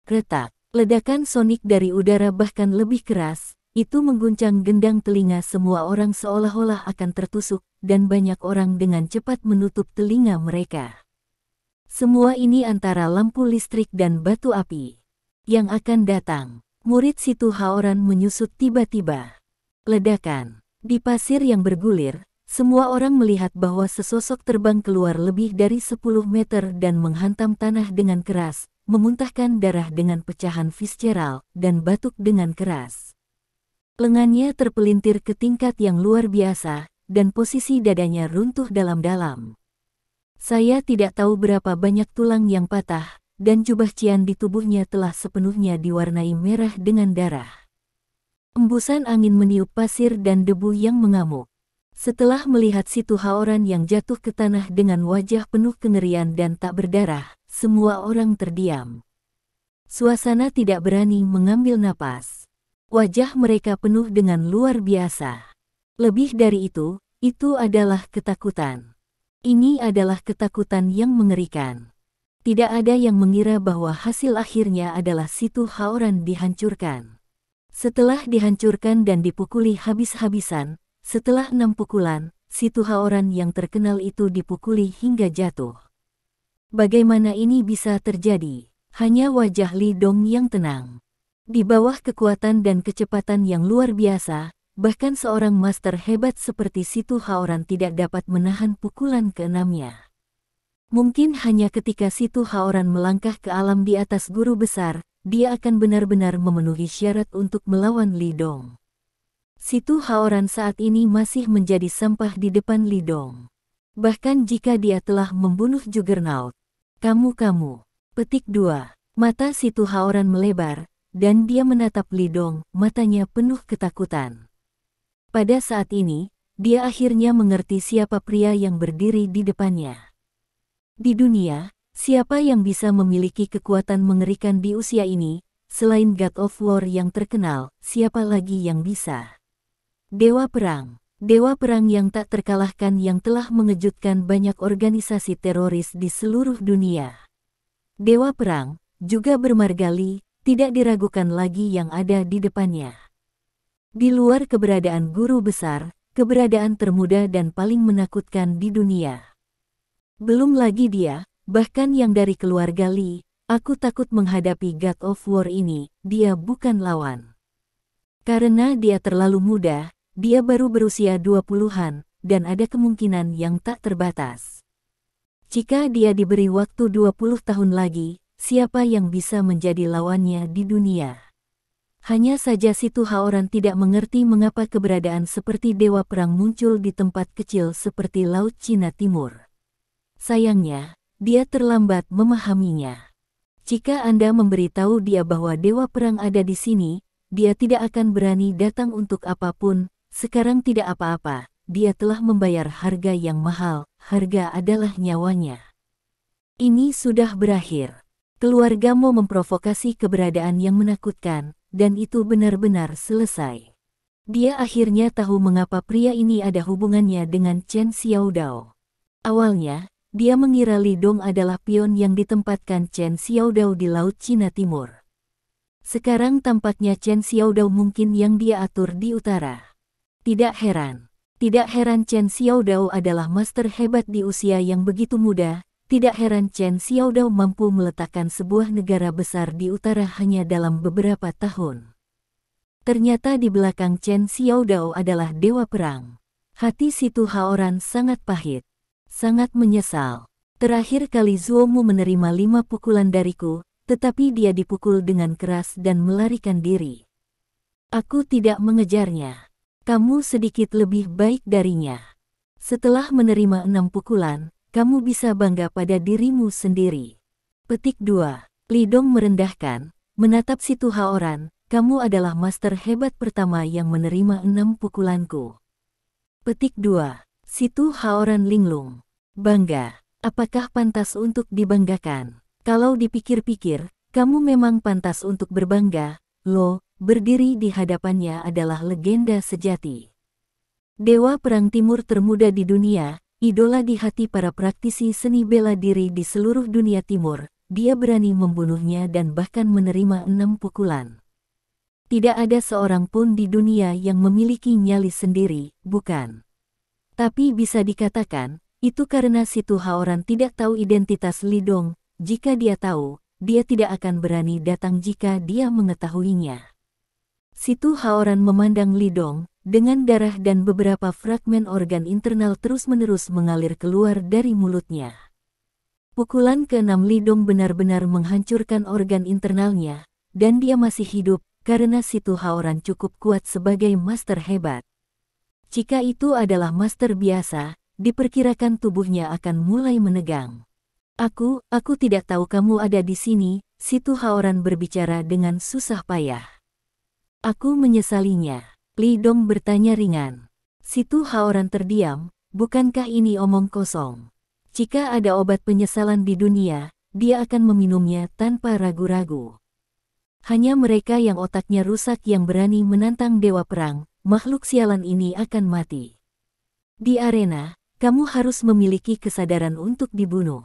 Retak, ledakan sonik dari udara bahkan lebih keras, itu mengguncang gendang telinga semua orang seolah-olah akan tertusuk, dan banyak orang dengan cepat menutup telinga mereka. Semua ini antara lampu listrik dan batu api. Yang akan datang, murid Situ Haoran menyusut tiba-tiba. Ledakan. Di pasir yang bergulir, semua orang melihat bahwa sesosok terbang keluar lebih dari 10 meter dan menghantam tanah dengan keras, memuntahkan darah dengan pecahan visceral, dan batuk dengan keras. Lengannya terpelintir ke tingkat yang luar biasa, dan posisi dadanya runtuh dalam-dalam. Saya tidak tahu berapa banyak tulang yang patah, dan jubah cian di tubuhnya telah sepenuhnya diwarnai merah dengan darah. Embusan angin meniup pasir dan debu yang mengamuk. Setelah melihat Situ Haoran yang jatuh ke tanah dengan wajah penuh kengerian dan tak berdarah, semua orang terdiam. Suasana tidak berani mengambil napas. Wajah mereka penuh dengan luar biasa. Lebih dari itu adalah ketakutan. Ini adalah ketakutan yang mengerikan. Tidak ada yang mengira bahwa hasil akhirnya adalah Situ Haoran dihancurkan. Setelah dihancurkan dan dipukuli habis-habisan, setelah 6 pukulan, Situ Haoran yang terkenal itu dipukuli hingga jatuh. Bagaimana ini bisa terjadi? Hanya wajah Li Dong yang tenang. Di bawah kekuatan dan kecepatan yang luar biasa, bahkan seorang master hebat seperti Situ Haoran tidak dapat menahan pukulan ke-6-nya. Mungkin hanya ketika Situ Haoran melangkah ke alam di atas guru besar, dia akan benar-benar memenuhi syarat untuk melawan Li Dong. Situ Haoran saat ini masih menjadi sampah di depan Li Dong. Bahkan jika dia telah membunuh Juggernaut. Kamu. Petik 2. Mata Situ Haoran melebar, dan dia menatap Li Dong, matanya penuh ketakutan. Pada saat ini, dia akhirnya mengerti siapa pria yang berdiri di depannya. Di dunia, siapa yang bisa memiliki kekuatan mengerikan di usia ini, selain God of War yang terkenal, siapa lagi yang bisa? Dewa Perang yang tak terkalahkan yang telah mengejutkan banyak organisasi teroris di seluruh dunia. Dewa Perang, juga bermarga Li, tidak diragukan lagi yang ada di depannya. Di luar keberadaan guru besar, keberadaan termuda dan paling menakutkan di dunia. Belum lagi dia, bahkan yang dari keluarga Li, aku takut menghadapi God of War ini, dia bukan lawan. Karena dia terlalu muda, dia baru berusia 20-an, dan ada kemungkinan yang tak terbatas. Jika dia diberi waktu 20 tahun lagi, siapa yang bisa menjadi lawannya di dunia? Hanya saja Situ Haoran tidak mengerti mengapa keberadaan seperti Dewa Perang muncul di tempat kecil seperti Laut Cina Timur. Sayangnya, dia terlambat memahaminya. Jika Anda memberitahu dia bahwa Dewa Perang ada di sini, dia tidak akan berani datang untuk apapun. Sekarang tidak apa-apa, dia telah membayar harga yang mahal, harga adalah nyawanya. Ini sudah berakhir. Keluargamu memprovokasi keberadaan yang menakutkan, dan itu benar-benar selesai. Dia akhirnya tahu mengapa pria ini ada hubungannya dengan Chen Xiaodao. Awalnya, dia mengira Li Dong adalah pion yang ditempatkan Chen Xiaodao di Laut Cina Timur. Sekarang tampaknya Chen Xiaodao mungkin yang dia atur di utara. Tidak heran Chen Xiaodao adalah master hebat di usia yang begitu muda. Tidak heran Chen Xiaodao mampu meletakkan sebuah negara besar di utara hanya dalam beberapa tahun. Ternyata di belakang Chen Xiaodao adalah Dewa Perang. Hati Situ Haoran sangat pahit. Sangat menyesal. Terakhir kali Zuomu menerima 5 pukulan dariku, tetapi dia dipukul dengan keras dan melarikan diri. Aku tidak mengejarnya. Kamu sedikit lebih baik darinya. Setelah menerima 6 pukulan, kamu bisa bangga pada dirimu sendiri. Petik 2. Li Dong merendahkan, menatap si Tu Haoran, kamu adalah master hebat pertama yang menerima 6 pukulanku. Petik 2. Si Tu Haoran linglung. Bangga. Apakah pantas untuk dibanggakan? Kalau dipikir-pikir, kamu memang pantas untuk berbangga. Lo, berdiri di hadapannya adalah legenda sejati. Dewa Perang Timur termuda di dunia, idola di hati para praktisi seni bela diri di seluruh dunia timur, dia berani membunuhnya dan bahkan menerima 6 pukulan. Tidak ada seorang pun di dunia yang memiliki nyali sendiri, bukan? Tapi bisa dikatakan, itu karena si Tu Haoran tidak tahu identitas Li Dong. Jika dia tahu, dia tidak akan berani datang jika dia mengetahuinya. Si Tu Haoran memandang Li Dong, dengan darah dan beberapa fragmen organ internal terus-menerus mengalir keluar dari mulutnya. Pukulan ke-6 Li Dong benar-benar menghancurkan organ internalnya, dan dia masih hidup karena si Tu Haoran cukup kuat sebagai master hebat. Jika itu adalah master biasa, diperkirakan tubuhnya akan mulai menegang. Aku tidak tahu kamu ada di sini, si Tu Haoran berbicara dengan susah payah. Aku menyesalinya. Li Dong bertanya ringan. Si Tu Haoran terdiam, bukankah ini omong kosong? Jika ada obat penyesalan di dunia, dia akan meminumnya tanpa ragu-ragu. Hanya mereka yang otaknya rusak yang berani menantang dewa perang, makhluk sialan ini akan mati. Di arena, kamu harus memiliki kesadaran untuk dibunuh.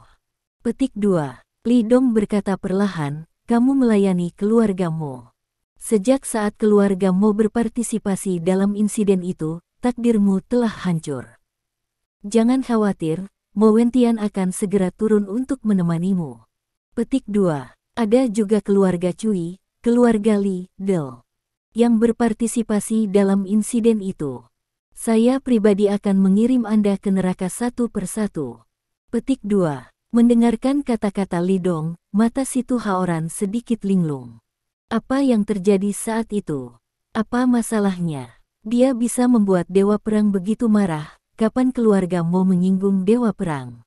Petik 2. Li Dong berkata perlahan, kamu melayani keluargamu. Sejak saat keluargamu berpartisipasi dalam insiden itu, takdirmu telah hancur. Jangan khawatir, Mo Wentian akan segera turun untuk menemanimu. Petik 2. Ada juga keluarga Cui, keluarga Li, Del, yang berpartisipasi dalam insiden itu. Saya pribadi akan mengirim Anda ke neraka satu persatu. Petik 2. Mendengarkan kata-kata Li Dong, mata si Tu Haoran sedikit linglung. Apa yang terjadi saat itu? Apa masalahnya? Dia bisa membuat dewa perang begitu marah, kapan keluarga Mo menyinggung dewa perang?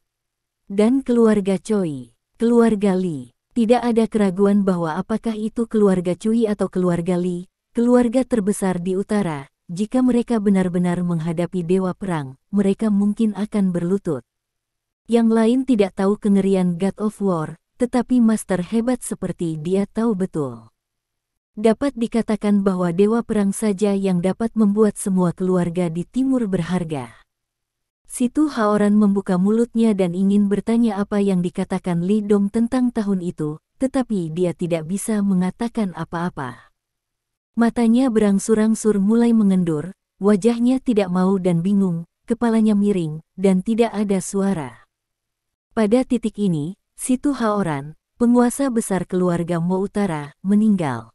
Dan keluarga Choi, keluarga Li, tidak ada keraguan bahwa apakah itu keluarga Cui atau keluarga Li, keluarga terbesar di utara. Jika mereka benar-benar menghadapi dewa perang, mereka mungkin akan berlutut. Yang lain tidak tahu kengerian God of War, tetapi master hebat seperti dia tahu betul. Dapat dikatakan bahwa dewa perang saja yang dapat membuat semua keluarga di timur berharga. Si Tu Haoran membuka mulutnya dan ingin bertanya apa yang dikatakan Li Dong tentang tahun itu, tetapi dia tidak bisa mengatakan apa-apa. Matanya berangsur-angsur mulai mengendur, wajahnya tidak mau dan bingung, kepalanya miring, dan tidak ada suara. Pada titik ini, si Tu Haoran, penguasa besar keluarga Mo Utara, meninggal.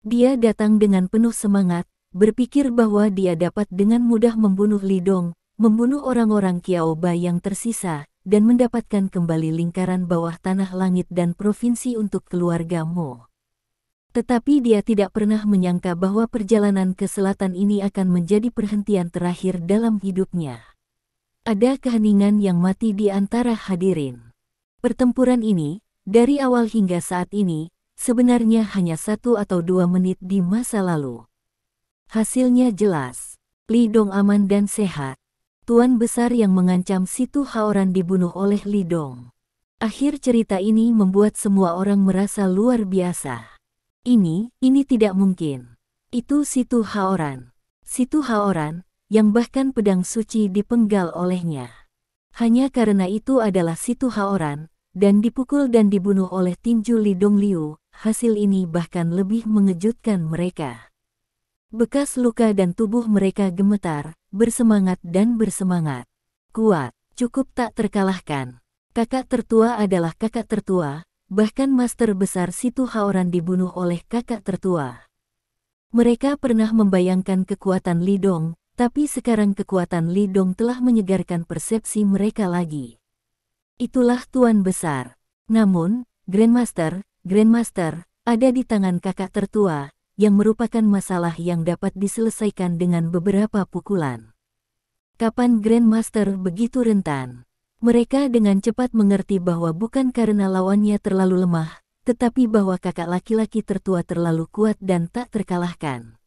Dia datang dengan penuh semangat, berpikir bahwa dia dapat dengan mudah membunuh Li Dong, membunuh orang-orang Kiao Ba yang tersisa, dan mendapatkan kembali lingkaran bawah tanah langit dan provinsi untuk keluarga Mo. Tetapi dia tidak pernah menyangka bahwa perjalanan ke selatan ini akan menjadi perhentian terakhir dalam hidupnya. Ada keheningan yang mati di antara hadirin. Pertempuran ini, dari awal hingga saat ini, sebenarnya hanya 1 atau 2 menit di masa lalu. Hasilnya jelas. Li Dong aman dan sehat. Tuan besar yang mengancam si Tu Haoran dibunuh oleh Li Dong. Akhir cerita ini membuat semua orang merasa luar biasa. Ini tidak mungkin. Itu si Tu Haoran. Si Tu Haoran, yang bahkan pedang suci dipenggal olehnya. Hanya karena itu adalah si Tu Haoran, dan dipukul dan dibunuh oleh tinju Li Dong Liu, hasil ini bahkan lebih mengejutkan mereka. Bekas luka dan tubuh mereka gemetar, bersemangat dan bersemangat. Kuat, cukup tak terkalahkan. Kakak tertua adalah kakak tertua. Bahkan master besar si Tu Haoran dibunuh oleh kakak tertua. Mereka pernah membayangkan kekuatan Li Dong, tapi sekarang kekuatan Li Dong telah menyegarkan persepsi mereka lagi. Itulah tuan besar. Namun, Grandmaster, Grandmaster, ada di tangan kakak tertua, yang merupakan masalah yang dapat diselesaikan dengan beberapa pukulan. Kapan Grandmaster begitu rentan? Mereka dengan cepat mengerti bahwa bukan karena lawannya terlalu lemah, tetapi bahwa kakak laki-laki tertua terlalu kuat dan tak terkalahkan.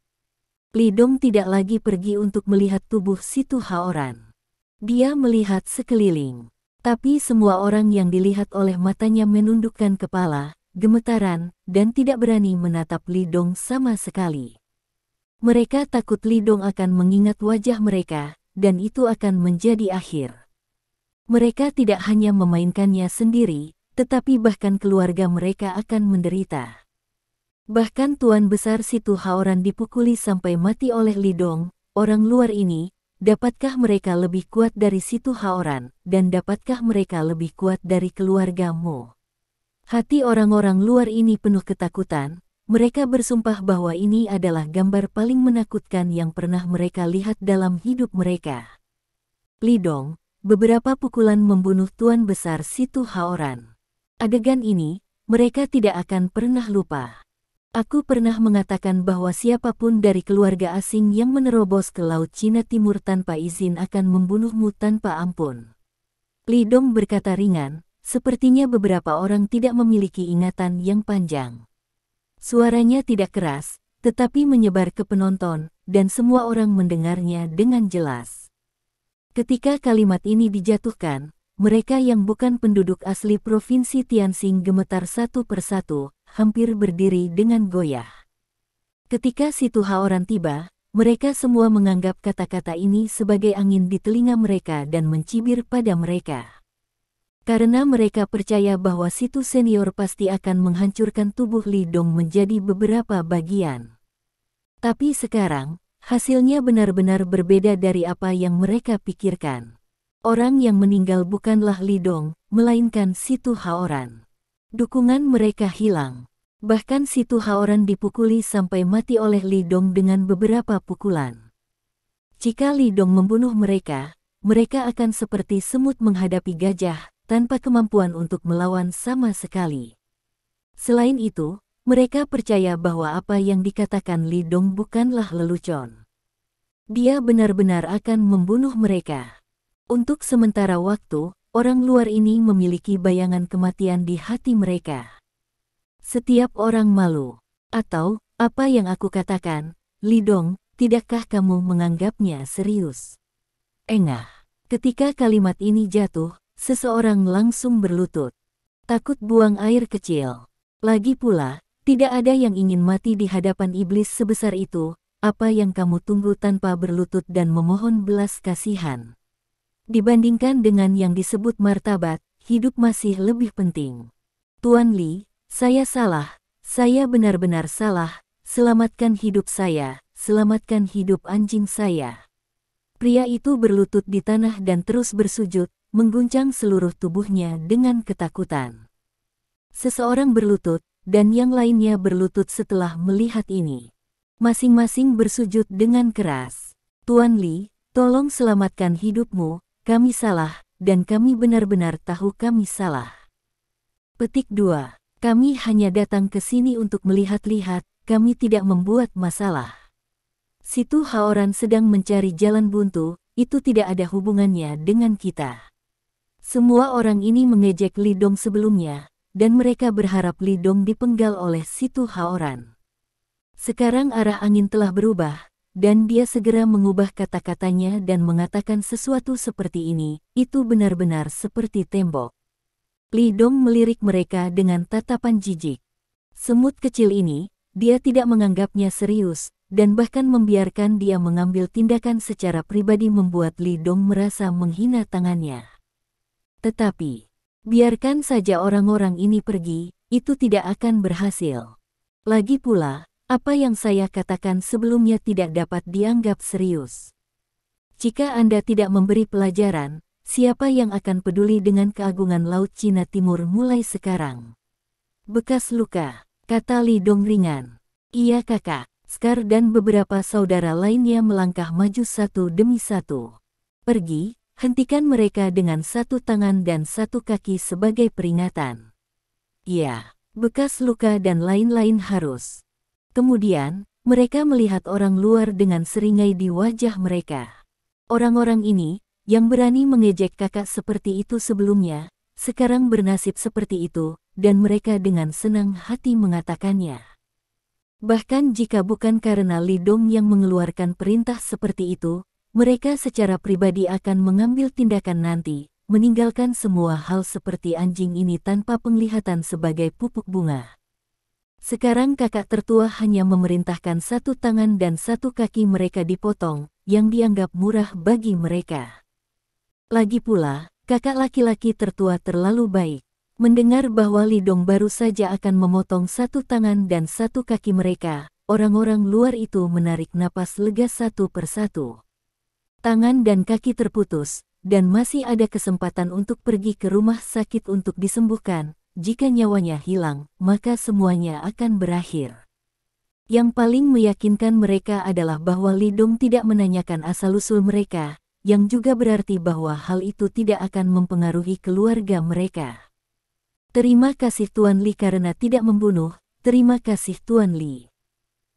Li Dong tidak lagi pergi untuk melihat tubuh Situ Haoran. Dia melihat sekeliling. Tapi semua orang yang dilihat oleh matanya menundukkan kepala, gemetaran, dan tidak berani menatap Li Dong sama sekali. Mereka takut Li Dong akan mengingat wajah mereka, dan itu akan menjadi akhir. Mereka tidak hanya memainkannya sendiri, tetapi bahkan keluarga mereka akan menderita. Bahkan Tuan Besar Situ Haoran dipukuli sampai mati oleh Li Dong, orang luar ini. Dapatkah mereka lebih kuat dari Situ Haoran, dan dapatkah mereka lebih kuat dari keluargamu? Hati orang-orang luar ini penuh ketakutan, mereka bersumpah bahwa ini adalah gambar paling menakutkan yang pernah mereka lihat dalam hidup mereka. Li Dong, beberapa pukulan membunuh Tuan Besar Situ Haoran. Adegan ini, mereka tidak akan pernah lupa. Aku pernah mengatakan bahwa siapapun dari keluarga asing yang menerobos ke Laut Cina Timur tanpa izin akan membunuhmu tanpa ampun. Li Dong berkata ringan, sepertinya beberapa orang tidak memiliki ingatan yang panjang. Suaranya tidak keras, tetapi menyebar ke penonton, dan semua orang mendengarnya dengan jelas. Ketika kalimat ini dijatuhkan, mereka yang bukan penduduk asli Provinsi Tianxing gemetar satu persatu, hampir berdiri dengan goyah. Ketika Situ Haoran tiba, mereka semua menganggap kata-kata ini sebagai angin di telinga mereka dan mencibir pada mereka. Karena mereka percaya bahwa Situ senior pasti akan menghancurkan tubuh Li Dong menjadi beberapa bagian. Tapi sekarang, hasilnya benar-benar berbeda dari apa yang mereka pikirkan. Orang yang meninggal bukanlah Li Dong, melainkan Situ Haoran. Dukungan mereka hilang. Bahkan Situ Haoran dipukuli sampai mati oleh Li Dong dengan beberapa pukulan. Jika Li Dong membunuh mereka, mereka akan seperti semut menghadapi gajah, tanpa kemampuan untuk melawan sama sekali. Selain itu, mereka percaya bahwa apa yang dikatakan Li Dong bukanlah lelucon. Dia benar-benar akan membunuh mereka. Untuk sementara waktu, orang luar ini memiliki bayangan kematian di hati mereka. Setiap orang malu. Atau, apa yang aku katakan, Li Dong, tidakkah kamu menganggapnya serius? Engah. Ketika kalimat ini jatuh, seseorang langsung berlutut. Takut buang air kecil. Lagi pula, tidak ada yang ingin mati di hadapan iblis sebesar itu. Apa yang kamu tunggu tanpa berlutut dan memohon belas kasihan? Dibandingkan dengan yang disebut martabat, hidup masih lebih penting. Tuan Li, saya salah, saya benar-benar salah, selamatkan hidup saya, selamatkan hidup anjing saya. Pria itu berlutut di tanah dan terus bersujud, mengguncang seluruh tubuhnya dengan ketakutan. Seseorang berlutut, dan yang lainnya berlutut setelah melihat ini. Masing-masing bersujud dengan keras. Tuan Li, tolong selamatkan hidupmu. Kami salah, dan kami benar-benar tahu kami salah. Petik 2. Kami hanya datang ke sini untuk melihat-lihat, kami tidak membuat masalah. Situ Haoran sedang mencari jalan buntu, itu tidak ada hubungannya dengan kita. Semua orang ini mengejek Li Dong sebelumnya, dan mereka berharap Li Dong dipenggal oleh Situ Haoran. Sekarang arah angin telah berubah, dan dia segera mengubah kata-katanya dan mengatakan sesuatu seperti ini, itu benar-benar seperti tembok. Li Dong melirik mereka dengan tatapan jijik. Semut kecil ini, dia tidak menganggapnya serius, dan bahkan membiarkan dia mengambil tindakan secara pribadi membuat Li Dong merasa menghina tangannya. Tetapi, biarkan saja orang-orang ini pergi, itu tidak akan berhasil. Lagi pula, apa yang saya katakan sebelumnya tidak dapat dianggap serius. Jika Anda tidak memberi pelajaran, siapa yang akan peduli dengan keagungan Laut Cina Timur mulai sekarang? Bekas luka, kata Li Dong ringan. Iya kakak, Scar dan beberapa saudara lainnya melangkah maju satu demi satu. Pergi, hentikan mereka dengan satu tangan dan satu kaki sebagai peringatan. Iya, bekas luka dan lain-lain harus. Kemudian, mereka melihat orang luar dengan seringai di wajah mereka. Orang-orang ini, yang berani mengejek kakak seperti itu sebelumnya, sekarang bernasib seperti itu, dan mereka dengan senang hati mengatakannya. Bahkan jika bukan karena Li Dong yang mengeluarkan perintah seperti itu, mereka secara pribadi akan mengambil tindakan nanti, meninggalkan semua hal seperti anjing ini tanpa penglihatan sebagai pupuk bunga. Sekarang kakak tertua hanya memerintahkan satu tangan dan satu kaki mereka dipotong, yang dianggap murah bagi mereka. Lagi pula, kakak laki-laki tertua terlalu baik. Mendengar bahwa Li Dong baru saja akan memotong satu tangan dan satu kaki mereka, orang-orang luar itu menarik napas lega satu persatu. Tangan dan kaki terputus, dan masih ada kesempatan untuk pergi ke rumah sakit untuk disembuhkan. Jika nyawanya hilang, maka semuanya akan berakhir. Yang paling meyakinkan mereka adalah bahwa Li Dong tidak menanyakan asal-usul mereka, yang juga berarti bahwa hal itu tidak akan mempengaruhi keluarga mereka. Terima kasih Tuan Li karena tidak membunuh, terima kasih Tuan Li.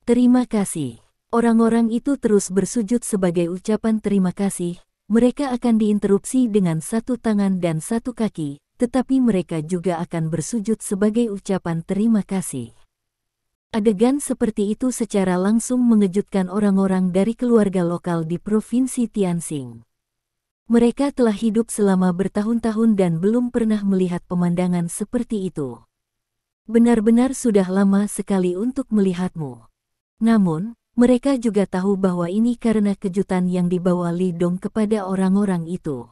Terima kasih. Orang-orang itu terus bersujud sebagai ucapan terima kasih, mereka akan diinterupsi dengan satu tangan dan satu kaki, tetapi mereka juga akan bersujud sebagai ucapan terima kasih. Adegan seperti itu secara langsung mengejutkan orang-orang dari keluarga lokal di Provinsi Tianxing. Mereka telah hidup selama bertahun-tahun dan belum pernah melihat pemandangan seperti itu. Benar-benar sudah lama sekali untuk melihatmu. Namun, mereka juga tahu bahwa ini karena kejutan yang dibawa Li Dong kepada orang-orang itu.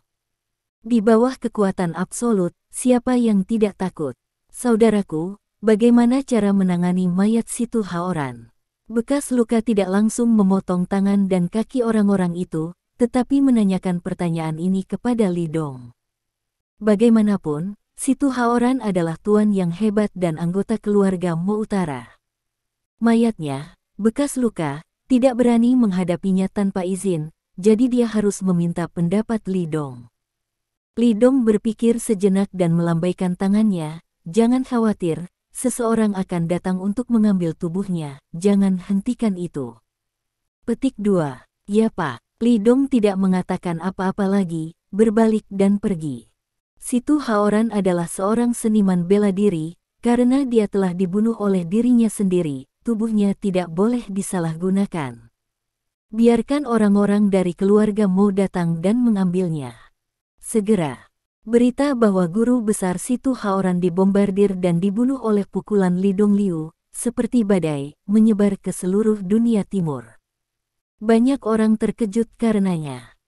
Di bawah kekuatan absolut, siapa yang tidak takut? Saudaraku, bagaimana cara menangani mayat Situ Haoran? Bekas luka tidak langsung memotong tangan dan kaki orang-orang itu, tetapi menanyakan pertanyaan ini kepada Li Dong. Bagaimanapun, Situ Haoran adalah tuan yang hebat dan anggota keluarga Mo Utara. Mayatnya, bekas luka, tidak berani menghadapinya tanpa izin, jadi dia harus meminta pendapat Li Dong. Li Dong berpikir sejenak dan melambaikan tangannya, jangan khawatir, seseorang akan datang untuk mengambil tubuhnya, jangan hentikan itu. Petik 2. Ya Pak. Li Dong tidak mengatakan apa-apa lagi, berbalik dan pergi. Situ Haoran adalah seorang seniman bela diri, karena dia telah dibunuh oleh dirinya sendiri, tubuhnya tidak boleh disalahgunakan. Biarkan orang-orang dari keluarga Mo datang dan mengambilnya. Segera. Berita bahwa guru besar Situ Haoran dibombardir dan dibunuh oleh pukulan Li Dong Liu, seperti badai, menyebar ke seluruh dunia timur. Banyak orang terkejut karenanya.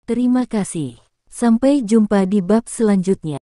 Terima kasih. Sampai jumpa di bab selanjutnya.